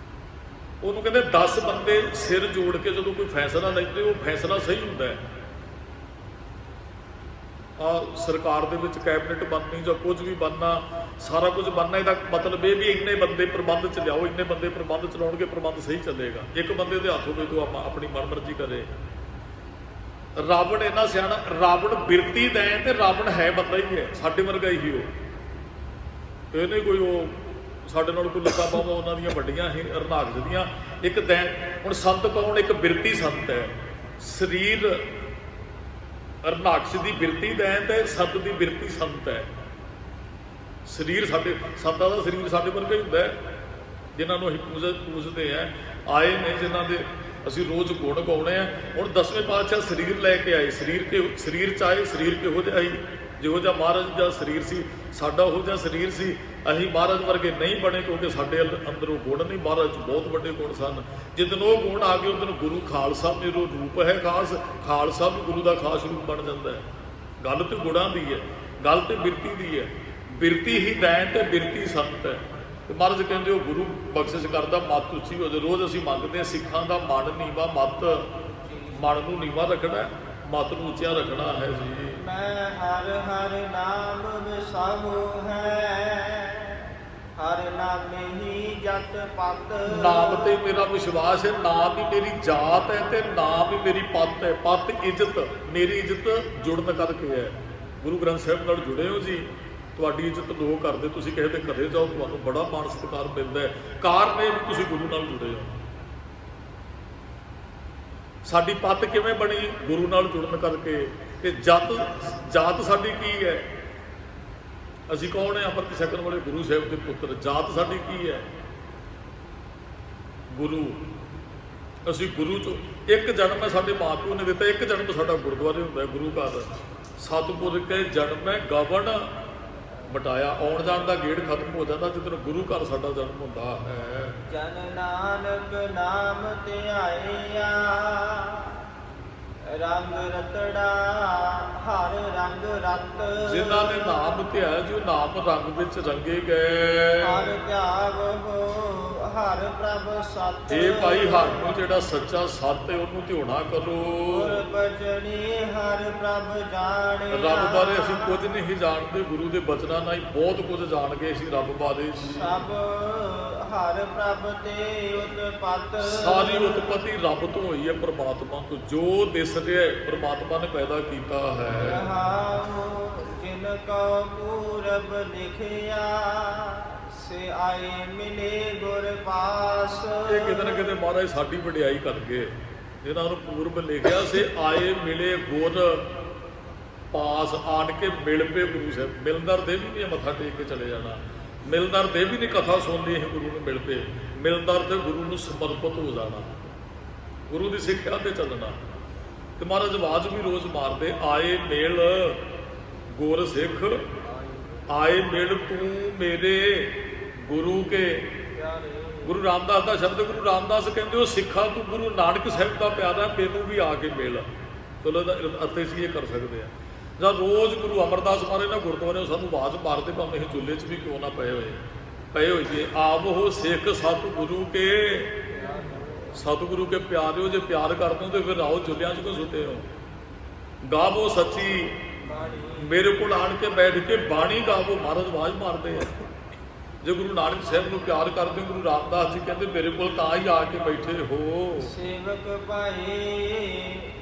ਉਹਨੂੰ ਕਹਿੰਦੇ 10 ਬੰਦੇ ਸਿਰ ਜੋੜ ਕੇ ਜਦੋਂ ਕੋਈ ਫੈਸਲਾ ਲੈਂਦੇ ਉਹ ਫੈਸਲਾ ਸਹੀ ਹੁੰਦਾ ਹੈ। ਸਰਕਾਰ ਦੇ ਵਿੱਚ ਕੈਬਨਿਟ ਬਣਨੀ ਜਾਂ ਕੁਝ ਵੀ ਬਣਨਾ, ਸਾਰਾ ਕੁਝ ਬਣਨਾ, ਇਹਦਾ ਮਤਲਬ ਇਹ ਵੀ ਇੰਨੇ ਬੰਦੇ ਪ੍ਰਬੰਧ ਚ ਲਿਆਓ, ਇੰਨੇ ਬੰਦੇ ਪ੍ਰਬੰਧ ਚਲਾਉਣਗੇ, ਪ੍ਰਬੰਧ ਸਹੀ ਚੱਲੇਗਾ। ਇੱਕ ਬੰਦੇ ਦੇ ਹੱਥ ਹੋਵੇ ਤੋਂ ਆਪਣੀ ਮਨਮਰਜ਼ੀ ਕਰੇ। ਰਾਵਣ ਇੰਨਾ ਸਿਆਣਾ, ਰਾਵਣ ਬਿਰਤੀ ਦੇਣ ਤੇ ਰਾਵਣ ਹੈ ਬੰਦਾ ਹੀ ਹੈ, ਸਾਡੇ ਵਰਗਾ ਹੀ ਉਹ। ਇਹ ਨਹੀਂ ਕੋਈ ਉਹ ਸਾਡੇ ਨਾਲ ਕੋਈ ਲੱਤਾਂ ਬਾਹਾਂ ਉਹਨਾਂ ਦੀਆਂ ਵੱਡੀਆਂ ਹੀ ਰਨਾਕਸ਼ ਦੀਆਂ। ਇੱਕ ਦੈਨ, ਹੁਣ ਸੰਤ ਕੌਣ? ਇੱਕ ਬਿਰਤੀ ਸੰਤ ਹੈ। ਸਰੀਰ ਰਨਾਕਸ਼ ਦੀ ਬਿਰਤੀ ਦੈਨ ਤੇ ਸੰਤ ਦੀ ਬਿਰਤੀ ਸੰਤ ਹੈ। ਸਰੀਰ ਸਾਡੇ ਸੰਤਾਂ ਦਾ ਸਰੀਰ ਸਾਡੇ ਵਰਗਾ ਹੀ ਹੁੰਦਾ ਹੈ, ਜਿਨ੍ਹਾਂ ਨੂੰ ਅਸੀਂ ਪੂਜਦੇ ਆ, ਆਏ ਨੇ ਜਿਨ੍ਹਾਂ ਦੇ ਅਸੀਂ ਰੋਜ਼ ਗੁਣ ਗਾਉਣੇ ਆ। ਹੁਣ 10ਵੇਂ ਪਾਤਸ਼ਾਹ ਸਰੀਰ ਲੈ ਕੇ ਆਏ, ਸਰੀਰ ਚ ਆਏ, ਸਰੀਰ ਕਿਹੋ ਜਿਹਾ ਸੀ? ਜਿਹੋ ਜਿਹਾ ਮਹਾਰਾਜ ਦਾ ਸਰੀਰ ਸੀ, ਸਾਡਾ ਉਹੋ ਜਿਹਾ ਸਰੀਰ ਸੀ। ਅਸੀਂ ਮਹਾਰਾਜ ਵਰਗੇ ਨਹੀਂ ਬਣੇ ਕਿਉਂਕਿ ਸਾਡੇ ਅੰਦਰੋਂ ਗੁਣ ਨਹੀਂ, ਮਹਾਰਾਜ 'ਚ ਬਹੁਤ ਵੱਡੇ ਗੁਣ ਸਨ। ਜਿੱਦਣ ਉਹ ਗੁਣ ਆ ਗਏ ਉਦੋਂ ਗੁਰੂ ਖਾਲਸਾ ਮੇਰੋ ਰੂਪ ਹੈ ਖਾਸ, ਖਾਲਸਾ ਵੀ ਗੁਰੂ ਦਾ ਖਾਸ ਰੂਪ ਬਣ ਜਾਂਦਾ ਹੈ। ਗੱਲ ਤੇ ਗੁਣਾਂ ਦੀ ਹੈ, ਗੱਲ ਤੇ ਬਿਰਤੀ ਦੀ ਹੈ। ਬਿਰਤੀ ਹੀ ਦੈਨ ਤੇ ਬਿਰਤੀ ਸੰਤ ਹੈ। ਤੇ ਮਹਾਰਾਜ ਕਹਿੰਦੇ ਉਹ ਗੁਰੂ ਬਖਸ਼ਿਸ਼ ਕਰਦਾ, ਮੱਤ ਉੱਚੀ ਹੋ ਜਾਏ। ਰੋਜ਼ ਅਸੀਂ ਮੰਗਦੇ ਹਾਂ ਸਿੱਖਾਂ ਦਾ ਮਨ ਨੀਵਾ, ਮਨ ਨੂੰ ਨੀਵਾ ਰੱਖਣਾ, ਮੱਤ ਨੂੰ ਉੱਚਿਆ ਰੱਖਣਾ ਹੈ ਜੀ। ਮੈਂ ਹਰ ਹਰ ਨਾਮ ਵਿਸਾਹੋ ਹੈ, ਹਰ ਨਾਮੇ ਹੀ ਜਤ ਪਤ। ਨਾਮ ਤੇ ਮੇਰਾ ਵਿਸ਼ਵਾਸ ਹੈ, ਨਾਮ ਹੀ ਮੇਰੀ ਜਾਤ ਹੈ ਤੇ ਨਾਮ ਹੀ ਮੇਰੀ ਪੱਤ ਹੈ। ਪੱਤ ਇੱਜ਼ਤ, ਮੇਰੀ ਇੱਜ਼ਤ ਜੁੜਨ ਕਰਕੇ ਹੈ। ਗੁਰੂ ਗ੍ਰੰਥ ਸਾਹਿਬ ਨਾਲ ਜੁੜੇ ਹੋ ਜੀ, ਤੁਹਾਡੀ ਇੱਜ਼ਤ ਲੋਕ ਕਰਦੇ। ਤੁਸੀਂ ਕਿਸੇ ਦੇ ਘਰੇ ਜਾਓ, ਤੁਹਾਨੂੰ ਬੜਾ ਮਾਣ ਸਤਿਕਾਰ ਮਿਲਦਾ ਹੈ। ਕਾਰਨ ਇਹ ਵੀ ਤੁਸੀਂ ਗੁਰੂ ਨਾਲ ਜੁੜੇ ਹੋ। ਸਾਡੀ ਪੱਤ ਕਿਵੇਂ ਬਣੀ? ਗੁਰੂ ਨਾਲ ਜੁੜਨ ਕਰਕੇ। ਤੇ ਜਾਤ ਸਾਡੀ ਕੀ ਹੈ? ਅਸੀਂ ਕੌਣ ਹੈ? ਅੰਮ੍ਰਿਤ ਛਕਣ ਵਾਲੇ ਗੁਰੂ ਸਾਹਿਬ ਦੇ ਪੁੱਤਰ। ਜਾਤ ਸਾਡੀ ਕੀ ਹੈ? ਗੁਰੂ। ਅਸੀਂ ਗੁਰੂ ਚੋਂ ਇੱਕ ਜਨਮ ਹੈ, ਸਾਡੇ ਮਾਂ ਪਿਓ ਨੇ ਦਿੱਤਾ। ਇੱਕ ਜਨਮ ਸਾਡਾ ਗੁਰਦੁਆਰੇ ਹੁੰਦਾ, ਗੁਰੂ ਘਰ। ਸਤਿਗੁਰ ਕੇ ਜਨਮ ਹੈ ਗਵਨ ਮਟਾਇਆ। ਆਉਣ ਜਾਣ ਦਾ ਗੇੜ ਖਤਮ ਹੋ ਜਾਂਦਾ ਜਦੋਂ ਗੁਰੂ ਘਰ ਸਾਡਾ ਜਨਮ ਹੁੰਦਾ ਹੈ। ਜਨ ਨਾਨਕ ਨਾਮ ਧਿਆਇਆ, ਰੰਗ ਰਤੜਾ ਹਰ ਰੰਗ ਰਤ। ਜਿਨ੍ਹਾਂ ਨੇ ਨਾਮ ਧਿਆਇਆ, ਜੋ ਨਾਮ ਰੰਗ ਵਿੱਚ ਰੰਗੇ ਗਏ। ਹਰ ਧਿਆਵ ਹੋ ਹਰ ਪ੍ਰਭ ਸਤ। ਇਹ ਭਾਈ ਹਰ ਨੂੰ ਜਿਹੜਾ ਸੱਚਾ ਸੱਤ ਹੈ ਉਹਨੂੰ ਧਿਆਉਣਾ ਕਰੋ। ਗੁਰ ਬਚਨੀ ਹਰ ਪ੍ਰਭ ਜਾਣਿਆ। ਰੱਬ ਬਾਰੇ ਅਸੀਂ ਕੁਝ ਨਹੀਂ ਜਾਣਦੇ, ਗੁਰੂ ਦੇ ਬਚਨਾਂ ਨਾਲ ਹੀ ਬਹੁਤ ਕੁਝ ਜਾਣ ਗਏ ਅਸੀਂ ਰੱਬ ਬਾਰੇ। ਸਭ ਹਰ ਪ੍ਰਭ ਤੇ ਉਤਪਤ। ਸਾਰੀ ਉਤਪਤੀ ਰੱਬ ਤੋਂ ਹੋਈ ਹੈ, ਪ੍ਰਮਾਤਮਾ ਤੋਂ। ਜੋ ਦਿਸ ਰਿਹਾ ਹੈ ਪ੍ਰਮਾਤਮਾ ਨੇ ਪੈਦਾ ਕੀਤਾ ਹੈ। ਰਹਾਉ ਜਿਨ ਕਉ ਪੂਰਬ ਲਿਖਿਆ, ਸੇ ਆਏ ਮਿਲੇ ਗੁਰ ਪਾਸ। ਇਹ ਕਿਤੇ ਨਾ ਕਿਤੇ ਮਹਾਰਾਜ ਸਾਡੀ ਵਡਿਆਈ ਕਰ ਗਏ। ਜਿਹਨਾਂ ਨੂੰ ਪੂਰਬ ਲਿਖਿਆ, ਸੇ ਆਏ ਮਿਲੇ ਗੁਰ ਪਾਸ। ਆਣ ਕੇ ਮਿਲ ਪਏ ਗੁਰੂ ਸਾਹਿਬ। ਮਿਲਣਦਾਰ ਦੇ ਵੀ ਨਹੀਂ ਮੱਥਾ ਟੇਕ ਕੇ ਚਲੇ ਜਾਣਾ, ਮਿਲਣਦਾਰ ਦੇ ਵੀ ਨਹੀਂ ਕਥਾ ਸੁਣਨੀ, ਇਹ ਗੁਰੂ ਨੂੰ ਮਿਲ ਪਏ। ਮਿਲਣਦਾਰ ਤੇ ਗੁਰੂ ਨੂੰ ਸਮਰਪਿਤ ਹੋ ਜਾਣਾ, ਗੁਰੂ ਦੀ ਸਿੱਖਿਆ ਤੇ ਚੱਲਣਾ। ਤੇ ਮਹਾਰਾਜ ਆਵਾਜ਼ ਵੀ ਰੋਜ਼ ਮਾਰਦੇ, ਆਏ ਮਿਲ ਗੁਰ ਸਿੱਖ, ਆਏ ਮਿਲ ਤੂੰ ਮੇਰੇ ਗੁਰੂ ਕੇ। ਗੁਰੂ ਰਾਮਦਾਸ ਦਾ ਸ਼ਬਦ, ਗੁਰੂ ਰਾਮਦਾਸ ਕਹਿੰਦੇ ਉਹ ਸਿੱਖਾ ਤੂੰ ਗੁਰੂ ਨਾਨਕ ਸਾਹਿਬ ਦਾ ਪਿਆਰਾ, ਮੈਨੂੰ ਵੀ ਆ ਕੇ ਮਿਲ। ਚਲੋ ਇਹਦਾ ਅਰਥ ਅਸੀਂ ਇਹ ਕਰ ਸਕਦੇ ਹਾਂ। ਜਾਂ ਰੋਜ਼ ਗੁਰੂ ਅਮਰਦਾਸ ਮਾਰੇ ਨਾ ਗੁਰਦੁਆਰੇ ਸਾਨੂੰ ਆਵਾਜ਼ ਮਾਰਦੇ, ਭਾਵੇਂ ਅਸੀਂ ਚੁੱਲ੍ਹੇ 'ਚ ਵੀ ਕਿਉਂ ਨਾ ਪਏ ਹੋਈਏ। ਆਵੋ ਸਿੱਖ ਸਤਿਗੁਰੂ ਕੇ, ਸਤਿਗੁਰੂ ਕੇ ਪਿਆਰਿਓ। ਜੇ ਪਿਆਰ ਕਰਦੇ ਹੋ ਤੇ ਫਿਰ ਆਓ ਚੁੱਲ੍ਹਿਆਂ 'ਚ ਕਿਉਂ ਸੁੱਤੇ ਹੋ? ਗਾਵੋ ਸੱਚੀ, ਮੇਰੇ ਕੋਲ ਆਣ ਕੇ ਬੈਠ ਕੇ ਬਾਣੀ ਗਾਵੋ। ਮਹਾਰਾਜ ਆਵਾਜ਼ ਮਾਰਦੇ ਆ। ਜੇ ਗੁਰੂ ਨਾਨਕ ਸਾਹਿਬ ਨੂੰ ਪਿਆਰ ਕਰਦੇ ਹੋ, ਗੁਰੂ ਰਾਮਦਾਸ ਜੀ ਕਹਿੰਦੇ ਮੇਰੇ ਕੋਲ ਤਾਂ ਹੀ ਆ ਕੇ ਬੈਠੇ ਹੋ। ਸੇਵਕ ਭਾਈ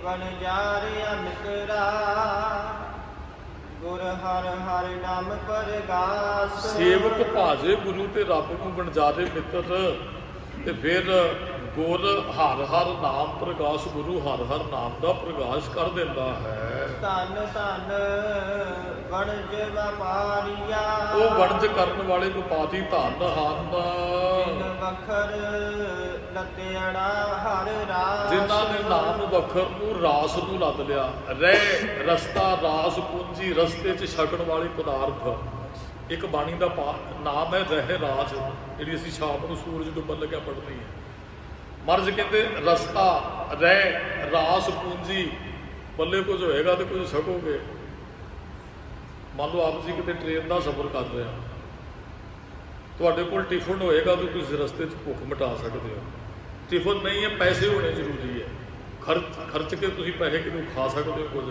ਵਣਜਾਰਿਆ ਮਿਤਰਾ, ਗੁਰ ਹਰ ਹਰ ਨਾਮ ਪਰਗਾਸ। ਸੇਵਕ ਭਾਜੇ ਗੁਰੂ ਤੇ ਰੱਬ ਨੂੰ ਵਣਜਾਰੇ ਮਿੱਤਰ। ਤੇ ਫਿਰ ਗੁਰ ਹਰ ਹਰ ਨਾਮ ਪ੍ਰਗਾਸ, ਗੁਰੂ ਹਰ ਹਰ ਨਾਮ ਦਾ ਪ੍ਰਗਾਸ਼ ਕਰ ਦਿੰਦਾ ਹੈ। ਧੰਨ ਧੰਨ ਵਣਜ ਵਪਾਰੀਆ, ਉਹ ਵਣਜ ਕਰਨ ਵਾਲੇ ਵਪਾਰੀ ਧੰਨ ਹਨ। ਜਿਨ ਵਖਰ ਲਤਿਆੜਾ ਹਰ ਰਾਸ। ਜਿਨ੍ਹਾਂ ਨੇ ਨਾਮ ਵਖਰ ਨੂੰ ਰਾਸ ਨੂੰ ਲੱਦ ਲਿਆ। ਰਹਿ ਰਸਤਾ ਰਾਸ ਪੂੰਜੀ, ਰਸਤੇ 'ਚ ਛਕਣ ਵਾਲੇ ਪਦਾਰਥ। ਇੱਕ ਬਾਣੀ ਦਾ ਨਾਮ ਹੈ ਰਹਿ ਰਾਸ, ਜਿਹੜੀ ਅਸੀਂ ਸ਼ਾਮ ਨੂੰ ਸੂਰਜ ਡੁੱਬਣ ਲੱਗਿਆ ਪੜ੍ਹਨੀ ਹੈ। ਮਹਾਰਾਜ ਕਹਿੰਦੇ ਰਸਤਾ ਰਹਿ ਰਾਸ ਪੂੰਜੀ, ਪੱਲੇ ਕੁਝ ਹੋਏਗਾ ਤੇ ਕੁਝ ਸਕੋਗੇ। ਮੰਨ ਲਓ ਆਪ ਜੀ ਕਿਤੇ ਟ੍ਰੇਨ ਦਾ ਸਫ਼ਰ ਕਰ ਰਹੇ ਹੋ, ਤੁਹਾਡੇ ਕੋਲ ਟਿਫਨ ਹੋਏਗਾ ਤਾਂ ਤੁਸੀਂ ਰਸਤੇ 'ਚ ਭੁੱਖ ਮਿਟਾ ਸਕਦੇ ਹੋ। ਟਿਫਨ ਨਹੀਂ ਹੈ, ਪੈਸੇ ਹੋਣੇ ਜ਼ਰੂਰੀ ਹੈ। ਖਰਚ ਕੇ ਤੁਸੀਂ ਪੈਸੇ ਕਿਤੋਂ ਖਾ ਸਕਦੇ ਹੋ ਕੁਝ,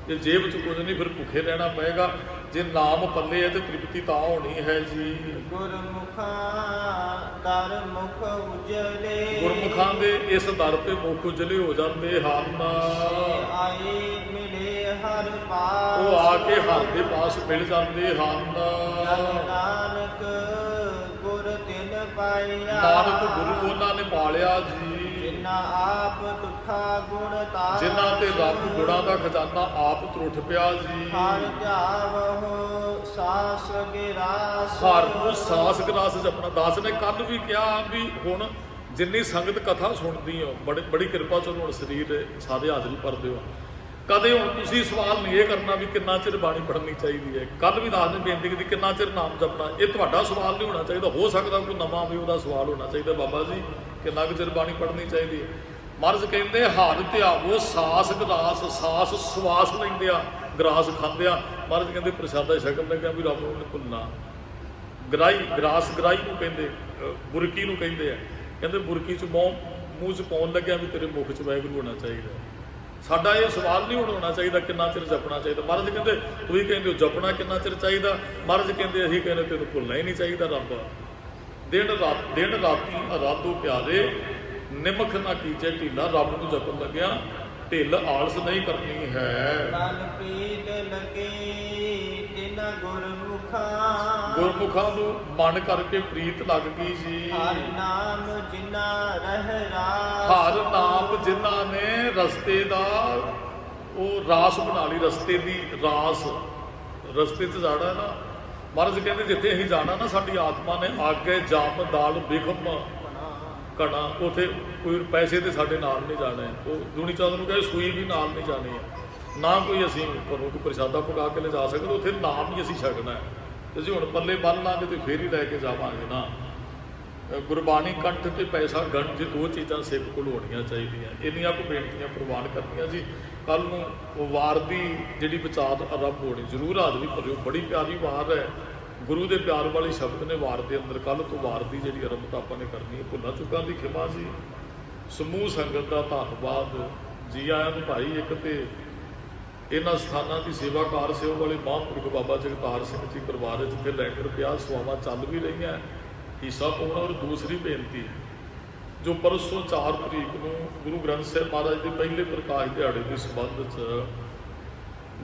ਜੇ ਜੇਬ 'ਚ ਕੁਝ ਨਹੀਂ ਫਿਰ ਭੁੱਖੇ ਰਹਿਣਾ ਪਏਗਾ। ਜੇ ਨਾਮ ਪੱਲੇ ਹੈ ਤੇ ਤ੍ਰਿਪਤੀ ਤਾਂ ਹੋਣੀ ਹੈ ਜੀ। ਗੁਰਮੁਖਾਂ ਦਰ ਮੁਖ ਉਜਲੇ, ਗੁਰਮੁਖਾਂ ਦੇ ਇਸ ਦਰ ਤੇ ਮੁਖ ਉਜਲੇ ਹੋ ਜਾਂਦੇ ਹਨ। ਆਏ ਮਿਲੇ ਹਰ ਪਾਸ, ਉਹ ਆ ਕੇ ਹਰ ਦੇ ਪਾਸ ਮਿਲ ਜਾਂਦੇ ਹਨ। ਜਨ ਨਾਨਕ ਗੁਰ ਤਿਨ ਪਾਇਆ, ਨਾਨਕ ਗੁਰੂ ਉਹਨਾਂ ਨੇ ਪਾਲਿਆ ਜੀ। ਜਿਨ੍ਹਾਂ ਆਪ ਦੁਖਾ ਗੁਣ ਤਾਰਾ, ਜਿਨ੍ਹਾਂ ਤੇ ਰੱਬ ਗੁਣਾਂ ਦਾ ਖਜ਼ਾਨਾ ਆਪ ਤਰੁੱਠ ਪਿਆ ਜੀ। ਹਰ ਜਾਵਹੁ ਸਾਸ ਗਿਰਾਸ, ਹਰ ਨੂੰ ਸਾਸ ਗਰਾਸ ਜਪਣਾ। ਦਾਸ ਨੇ ਕੱਲ ਵੀ ਕਿਹਾ ਵੀ ਹੁਣ ਜਿੰਨੀ ਸੰਗਤ ਕਥਾ ਸੁਣਦੀ ਹੋ, ਬੜੀ ਕਿਰਪਾ ਚੋਂ ਹੁਣ ਸਰੀਰ ਸਾਰੇ ਹਾਜ਼ਰੀ ਭਰਦੇ ਹੋ। ਕਦੇ ਹੁਣ ਤੁਸੀਂ ਸਵਾਲ ਨਹੀਂ ਇਹ ਕਰਨਾ ਵੀ ਕਿੰਨਾ ਚਿਰ ਬਾਣੀ ਪੜ੍ਹਨੀ ਚਾਹੀਦੀ ਹੈ। ਕੱਲ ਵੀ ਦਾਸ ਨੇ ਬੇਨਤੀ ਕੀਤੀ ਕਿੰਨਾ ਚਿਰ ਨਾਮ ਜਪਣਾ। ਇਹ ਤੁਹਾਡਾ ਸਵਾਲ ਨਹੀਂ ਹੋਣਾ ਚਾਹੀਦਾ। ਹੋ ਸਕਦਾ ਕੋਈ ਨਵਾਂ ਵੀ ਉਹਦਾ ਸਵਾਲ ਹੋਣਾ ਚਾਹੀਦਾ, ਬਾਬਾ ਜੀ ਕਿੰਨਾ ਕੁ ਚਿਰ ਬਾਣੀ ਪੜ੍ਹਨੀ ਚਾਹੀਦੀ ਹੈ। ਮਹਾਰਾਜ ਕਹਿੰਦੇ ਹਰ ਧਿਆਵੋ ਸਾਸ ਗਰਾਸ, ਸਾਸ ਸਵਾਸ ਲੈਂਦੇ ਆ, ਗਰਾਸ ਖਾਂਦੇ ਆ। ਮਹਾਰਾਜ ਕਹਿੰਦੇ ਪ੍ਰਸ਼ਾਦਾ ਛਕਣ ਲੱਗਿਆ ਵੀ ਰੱਬ ਨੂੰ ਭੁੱਲਣਾ। ਗਰਾਈ, ਗਰਾਸ ਗਰਾਈ ਨੂੰ ਕਹਿੰਦੇ, ਬੁਰਕੀ ਨੂੰ ਕਹਿੰਦੇ ਆ। ਕਹਿੰਦੇ ਬੁਰਕੀ 'ਚ ਮੂੰਹ 'ਚ ਪਾਉਣ ਲੱਗਿਆ ਵੀ ਤੇਰੇ ਮੁਖ 'ਚ ਵਾਹਿਗੁਰੂ ਹੋਣਾ ਚਾਹੀਦਾ। ਸਾਡਾ ਇਹ ਸਵਾਲ ਨਹੀਂ ਹੋਣਾ ਚਾਹੀਦਾ ਕਿੰਨਾ ਚਿਰ ਜਪਣਾ ਚਾਹੀਦਾ। ਮਹਾਰਾਜ ਕਹਿੰਦੇ ਤੁਸੀਂ ਕਹਿੰਦੇ ਹੋ ਜਪਣਾ ਕਿੰਨਾ ਚਿਰ ਚਾਹੀਦਾ, ਮਹਾਰਾਜ ਕਹਿੰਦੇ ਅਸੀਂ ਕਹਿੰਦੇ ਤੈਨੂੰ ਭੁੱਲਣਾ ਹੀ ਨਹੀਂ ਚਾਹੀਦਾ ਰੱਬ। ਦਿਨ ਰਾਤੀ ਅਰਾਧੋ ਪਿਆਰੇ, ਨਿਮਖ ਨਾ ਕੀਜੇ ਢੀਲਾ। ਰੱਬ ਨੂੰ ਜਪਣ ਲੱਗਿਆ ਢਿੱਲ ਆਲਸ ਨਹੀਂ ਕਰਨੀ ਹੈ। ਤਨ ਪ੍ਰੀਤ ਲਗੇ ਤਿਨ ਗੁਰਮੁਖਾਂ, ਗੁਰਮੁਖਾਂ ਨੂੰ ਮਨ ਕਰਕੇ ਪ੍ਰੀਤ ਲੱਗ ਗਈ ਜੀ। ਹਰ ਨਾਮ ਜਿਨਾ ਰਹਿ ਰਾਸ, ਹਰ ਨਾਮ ਜਿਨ੍ਹਾਂ ਨੇ ਰਸਤੇ ਦਾ ਉਹ ਰਾਸ ਬਣਾ ਲਈ, ਰਸਤੇ ਦੀ ਰਾਸ। ਰਸਤੇ 'ਚ ਜਾਣਾ ਨਾ, ਮਹਾਰਾਜ ਕਹਿੰਦੇ ਜਿੱਥੇ ਅਸੀਂ ਜਾਣਾ ਨਾ, ਸਾਡੀ ਆਤਮਾ ਨੇ ਆਗੇ ਜਮ ਦਾਲ ਬਿਖਮ ਕਣਾ, ਉਥੇ ਕੋਈ ਪੈਸੇ ਤੇ ਸਾਡੇ ਨਾਲ ਨਹੀਂ ਜਾਣੇ। ਉਹ ਦੁਨੀ ਚੰਦ ਨੂੰ ਕਹੇ ਸੂਈ ਵੀ ਨਾਲ ਨਹੀਂ ਜਾਣੀ ਹੈ, ਨਾ ਕੋਈ ਅਸੀਂ ਘਰੋਂ ਕੋਈ ਪ੍ਰਸ਼ਾਦਾ ਪਕਾ ਕੇ ਲਿਜਾ ਸਕਦੇ, ਉੱਥੇ ਨਾਮ ਹੀ ਅਸੀਂ ਛਕਣਾ ਹੈ। ਤੇ ਅਸੀਂ ਹੁਣ ਪੱਲੇ ਬੰਨ ਲਾਂਗੇ ਤੇ ਫੇਰ ਹੀ ਲੈ ਕੇ ਜਾਵਾਂਗੇ ਨਾ। ਗੁਰਬਾਣੀ ਕੰਠ ਤੇ ਪੈਸਾ ਗੰਢ, ਜੇ ਦੋ ਚੀਜ਼ਾਂ ਸਿੱਖ ਕੋਲ ਹੋਣੀਆਂ ਚਾਹੀਦੀਆਂ। ਇੰਨੀਆਂ ਕੁ ਬੇਨਤੀਆਂ ਪ੍ਰਵਾਨ ਕਰਨੀਆਂ ਜੀ। ਕੱਲ ਨੂੰ ਵਾਰ ਦੀ ਜਿਹੜੀ ਵਿਚਾਰ ਆਰੰਭ ਹੋਣੀ, ਜ਼ਰੂਰ ਹਾਜ਼ਰੀ ਭਰਿਓ। ਬੜੀ ਪਿਆਰੀ ਵਾਰ ਹੈ, ਗੁਰੂ ਦੇ ਪਿਆਰ ਵਾਲੀ ਸ਼ਬਦ ਨੇ ਵਾਰ ਦੇ ਅੰਦਰ। ਕੱਲ ਤੋਂ ਵਾਰ ਦੀ ਜਿਹੜੀ ਆਰੰਭਤਾ ਆਪਾਂ ਨੇ ਕਰਨੀ ਹੈ। ਭੁੱਲਾਂ ਚੁੱਕਾਂ ਦੀ ਖਿਮਾ ਜੀ। ਸਮੂਹ ਸੰਗਤ ਦਾ ਧੰਨਵਾਦ ਜੀ ਆਇਆਂ ਨੂੰ ਭਾਈ। ਇੱਕ ਤੇ ਇਹਨਾਂ ਸਥਾਨਾਂ ਦੀ ਸੇਵਾਕਾਰ ਸੇਵਾ ਵਾਲੇ ਮਹਾਂਪੁਰਖ ਬਾਬਾ ਜਗਤਾਰ ਸਿੰਘ ਜੀ ਪਰਿਵਾਰ, ਜਿੱਥੇ ਲੈਂਟਰ ਪਿਆ, ਸੇਵਾਵਾਂ ਚੱਲ ਵੀ ਰਹੀਆਂ, ਹਿੱਸਾ ਪਾਉਣਾ। ਔਰ ਦੂਸਰੀ ਬੇਨਤੀ, ਜੋ ਪਰਸੋਂ 4 ਤਰੀਕ ਨੂੰ ਗੁਰੂ ਗ੍ਰੰਥ ਸਾਹਿਬ ਮਹਾਰਾਜ ਦੇ ਪਹਿਲੇ ਪ੍ਰਕਾਸ਼ ਦਿਹਾੜੇ ਦੇ ਸੰਬੰਧ 'ਚ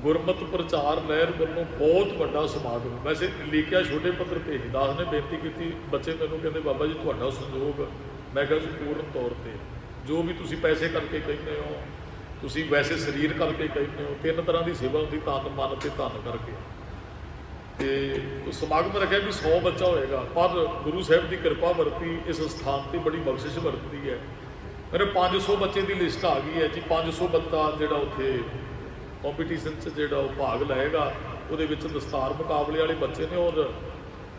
ਗੁਰਮਤਿ ਪ੍ਰਚਾਰ ਲਹਿਰ ਵੱਲੋਂ ਬਹੁਤ ਵੱਡਾ ਸਮਾਗਮ। ਵੈਸੇ ਲਿਖਿਆ ਛੋਟੇ ਪੱਧਰ ਤੇ ਹੀ। ਦਾਸ ਨੇ ਬੇਨਤੀ ਕੀਤੀ, ਬੱਚੇ ਮੈਨੂੰ ਕਹਿੰਦੇ ਬਾਬਾ ਜੀ ਤੁਹਾਡਾ ਸਹਿਯੋਗ। ਮੈਂ ਕਿਹਾ ਜੀ ਪੂਰਨ ਤੌਰ ਤੇ, ਜੋ ਵੀ ਤੁਸੀਂ ਪੈਸੇ ਕਰਕੇ ਕਹਿੰਦੇ ਹੋ, ਤੁਸੀਂ ਵੈਸੇ ਸਰੀਰ ਕਰਕੇ ਕਹਿੰਦੇ ਹੋ। 3 ਤਰ੍ਹਾਂ ਦੀ ਸੇਵਾ ਹੁੰਦੀ, ਤਨ ਮਨ ਤੇ ਧਨ ਕਰਕੇ। ਤੇ ਸਮਾਗਮ ਰੱਖਿਆ ਵੀ 100 ਬੱਚਾ ਹੋਏਗਾ, ਪਰ ਗੁਰੂ ਸਾਹਿਬ ਦੀ ਕਿਰਪਾ ਵਰਤੀ, ਇਸ ਸਥਾਨ ਤੇ ਬੜੀ ਬਖਸ਼ਿਸ਼ ਵਰਤੀ ਹੈ। ਮੇਰੇ 500 ਬੱਚੇ ਦੀ ਲਿਸਟ ਆ ਗਈ ਹੈ ਜੀ। 500 ਬੱਚਾ ਜਿਹੜਾ ਉੱਥੇ ਕੰਪੀਟੀਸ਼ਨ 'ਚ ਜਿਹੜਾ ਉਹ ਭਾਗ ਲਏਗਾ। ਉਹਦੇ ਵਿੱਚ ਦਸਤਾਰ ਮੁਕਾਬਲੇ ਵਾਲੇ ਬੱਚੇ ਨੇ ਔਰ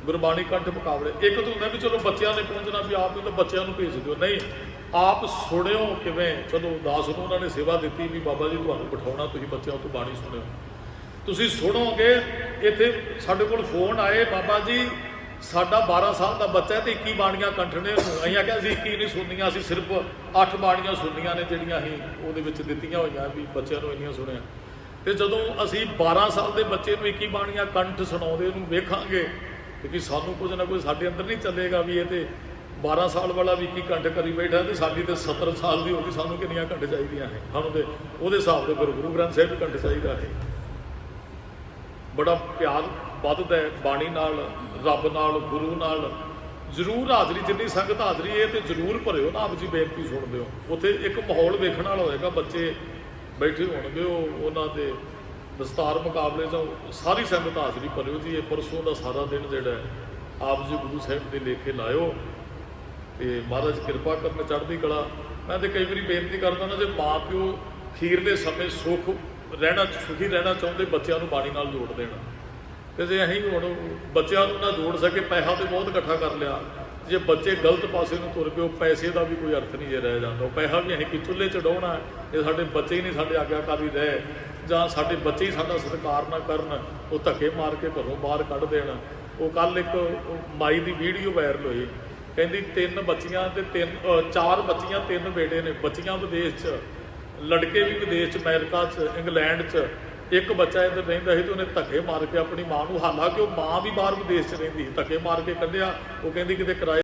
ਗੁਰਬਾਣੀ ਕੰਠ ਮੁਕਾਬਲੇ। ਇੱਕ ਤਾਂ ਹੁੰਦਾ ਵੀ ਚਲੋ ਬੱਚਿਆਂ ਨੇ ਪਹੁੰਚਣਾ, ਵੀ ਆਪ ਨੂੰ ਤਾਂ ਬੱਚਿਆਂ ਨੂੰ ਭੇਜ ਦਿਓ, ਨਹੀਂ ਆਪ ਸੁਣਿਓ ਕਿਵੇਂ। ਚਲੋ ਦਾਸ ਨੂੰ ਉਹਨਾਂ ਨੇ ਸੇਵਾ ਦਿੱਤੀ ਵੀ ਬਾਬਾ ਜੀ ਤੁਹਾਨੂੰ ਬਿਠਾਉਣਾ, ਤੁਸੀਂ ਬੱਚਿਆਂ ਤੋਂ ਬਾਣੀ ਸੁਣਿਓ। ਤੁਸੀਂ ਸੁਣੋਗੇ। ਇੱਥੇ ਸਾਡੇ ਕੋਲ ਫੋਨ ਆਏ, ਬਾਬਾ ਜੀ ਸਾਡਾ 12 ਸਾਲ ਦਾ ਬੱਚਾ ਹੈ ਤੇ 21 ਬਾਣੀਆਂ ਕੰਠਣੇ। ਅਸੀਂ ਆਖਿਆ ਅਸੀਂ 21 ਨਹੀਂ ਸੁਣਨੀਆਂ, ਅਸੀਂ ਸਿਰਫ 8 ਬਾਣੀਆਂ ਸੁਣਨੀਆਂ ਨੇ ਜਿਹੜੀਆਂ ਅਸੀਂ ਉਹਦੇ ਵਿੱਚ ਦਿੱਤੀਆਂ ਹੋਈਆਂ ਵੀ ਬੱਚਿਆਂ ਨੂੰ ਇੰਨੀਆਂ ਸੁਣਿਆ। ਤੇ ਜਦੋਂ ਅਸੀਂ 12 ਸਾਲ ਦੇ ਬੱਚੇ ਨੂੰ 21 ਬਾਣੀਆਂ ਕੰਠ ਸੁਣਾਉਂਦੇ ਨੂੰ ਵੇਖਾਂਗੇ ਤੇ ਕਿ ਸਾਨੂੰ ਕੁਝ ਨਾ ਕੁਝ ਸਾਡੇ ਅੰਦਰ ਨਹੀਂ ਚੱਲੇਗਾ ਵੀ ਇਹ ਤੇ 12 ਸਾਲ ਵਾਲਾ ਵੀ 21 ਕੰਠ ਕਰੀ ਬੈਠਾ ਤੇ ਸਾਡੀ ਤੇ 70 ਸਾਲ ਦੀ ਹੋ ਗਈ, ਸਾਨੂੰ ਕਿੰਨੀਆਂ ਕੰਠ ਚਾਹੀਦੀਆਂ ਨੇ। ਸਾਨੂੰ ਤੇ ਉਹਦੇ ਹਿਸਾਬ ਦੇ ਗੁਰੂ ਗ੍ਰੰਥ ਸਾਹਿਬ ਕੰਠ ਚਾਹੀਦਾ ਹੈ। ਬੜਾ ਪਿਆਰ ਵੱਧਦਾ ਹੈ ਬਾਣੀ ਨਾਲ, ਰੱਬ ਨਾਲ, ਗੁਰੂ ਨਾਲ। ਜ਼ਰੂਰ ਹਾਜ਼ਰੀ, ਜਿੰਨੀ ਸੰਗਤ ਹਾਜ਼ਰੀ ਇਹ ਤੇ ਜ਼ਰੂਰ ਭਰਿਓ ਨਾ। ਆਪ ਜੀ ਬੇਨਤੀ ਸੁਣਦੇ ਹੋ, ਉੱਥੇ ਇੱਕ ਮਾਹੌਲ ਵੇਖਣ ਵਾਲਾ ਹੋਏਗਾ। ਬੱਚੇ ਬੈਠੇ ਹੋਣਗੇ, ਉਹਨਾਂ ਦੇ ਦਸਤਾਰ ਮੁਕਾਬਲੇ 'ਚ ਸਾਰੀ ਸੰਗਤ ਹਾਜ਼ਰੀ ਭਰਿਓ ਜੀ। ਇਹ ਪਰਸੋਂ ਦਾ ਸਾਰਾ ਦਿਨ ਜਿਹੜਾ ਆਪ ਜੀ ਗੁਰੂ ਸਾਹਿਬ ਦੇ ਲੇਖੇ ਲਾਇਓ ਤੇ ਮਹਾਰਾਜ ਕਿਰਪਾ ਕਰਨ, ਚੜ੍ਹਦੀ ਕਲਾ। ਮੈਂ ਤੇ ਕਈ ਵਾਰੀ ਬੇਨਤੀ ਕਰਦਾ ਨਾ, ਜੇ ਮਾਂ ਪਿਓ ਅਖੀਰਲੇ ਸਮੇਂ ਸੁਖੀ ਰਹਿਣਾ ਚਾਹੁੰਦੇ, ਬੱਚਿਆਂ ਨੂੰ ਬਾਣੀ ਨਾਲ ਜੋੜ ਦੇਣਾ। ਤੇ ਜੇ ਅਸੀਂ ਹੁਣ ਬੱਚਿਆਂ ਨੂੰ ਨਾ ਜੋੜ ਸਕੇ, ਪੈਸਾ ਤੇ ਬਹੁਤ ਇਕੱਠਾ ਕਰ ਲਿਆ, ਜੇ ਬੱਚੇ ਗਲਤ ਪਾਸੇ ਨੂੰ ਤੁਰ ਪਏ, ਉਹ ਪੈਸੇ ਦਾ ਵੀ ਕੋਈ ਅਰਥ ਨਹੀਂ ਜੇ ਰਹਿ ਜਾਂਦਾ। ਉਹ ਪੈਸਾ ਵੀ ਅਸੀਂ ਕਿ ਚੁੱਲ੍ਹੇ 'ਚ ਡਾਉਣਾ, ਜੇ ਸਾਡੇ ਬੱਚੇ ਹੀ ਨਹੀਂ ਸਾਡੇ ਆਗਿਆਕਾਰੀ ਰਹੇ, ਜਾਂ ਸਾਡੇ ਬੱਚੇ ਹੀ ਸਾਡਾ ਸਤਿਕਾਰ ਨਾ ਕਰਨ, ਉਹ ਧੱਕੇ ਮਾਰ ਕੇ ਘਰੋਂ ਬਾਹਰ ਕੱਢ ਦੇਣ। ਉਹ ਕੱਲ੍ਹ ਇੱਕ ਮਾਈ ਦੀ ਵੀਡੀਓ ਵਾਇਰਲ ਹੋਈ, ਕਹਿੰਦੀ 3 ਬੱਚੀਆਂ ਤੇ 4 ਬੱਚੀਆਂ 3 ਬੇਟੇ ਨੇ। ਬੱਚੀਆਂ ਵਿਦੇਸ਼ 'ਚ, ਲੜਕੇ ਵੀ ਵਿਦੇਸ਼ 'ਚ, ਅਮਰੀਕਾ 'ਚ, ਇੰਗਲੈਂਡ 'ਚ। ਇੱਕ ਬੱਚਾ ਇੱਧਰ ਰਹਿੰਦਾ ਸੀ ਤੇ ਉਹਨੇ ਧੱਕੇ ਮਾਰ ਕੇ ਆਪਣੀ ਮਾਂ ਨੂੰ, ਹਾਲਾਂਕਿ ਉਹ ਮਾਂ ਵੀ ਬਾਹਰ ਵਿਦੇਸ਼ 'ਚ ਰਹਿੰਦੀ, ਧੱਕੇ ਮਾਰ ਕੇ ਕੱਢਿਆ। ਉਹ ਕਹਿੰਦੀ ਕਿਤੇ ਕਿਰਾਏ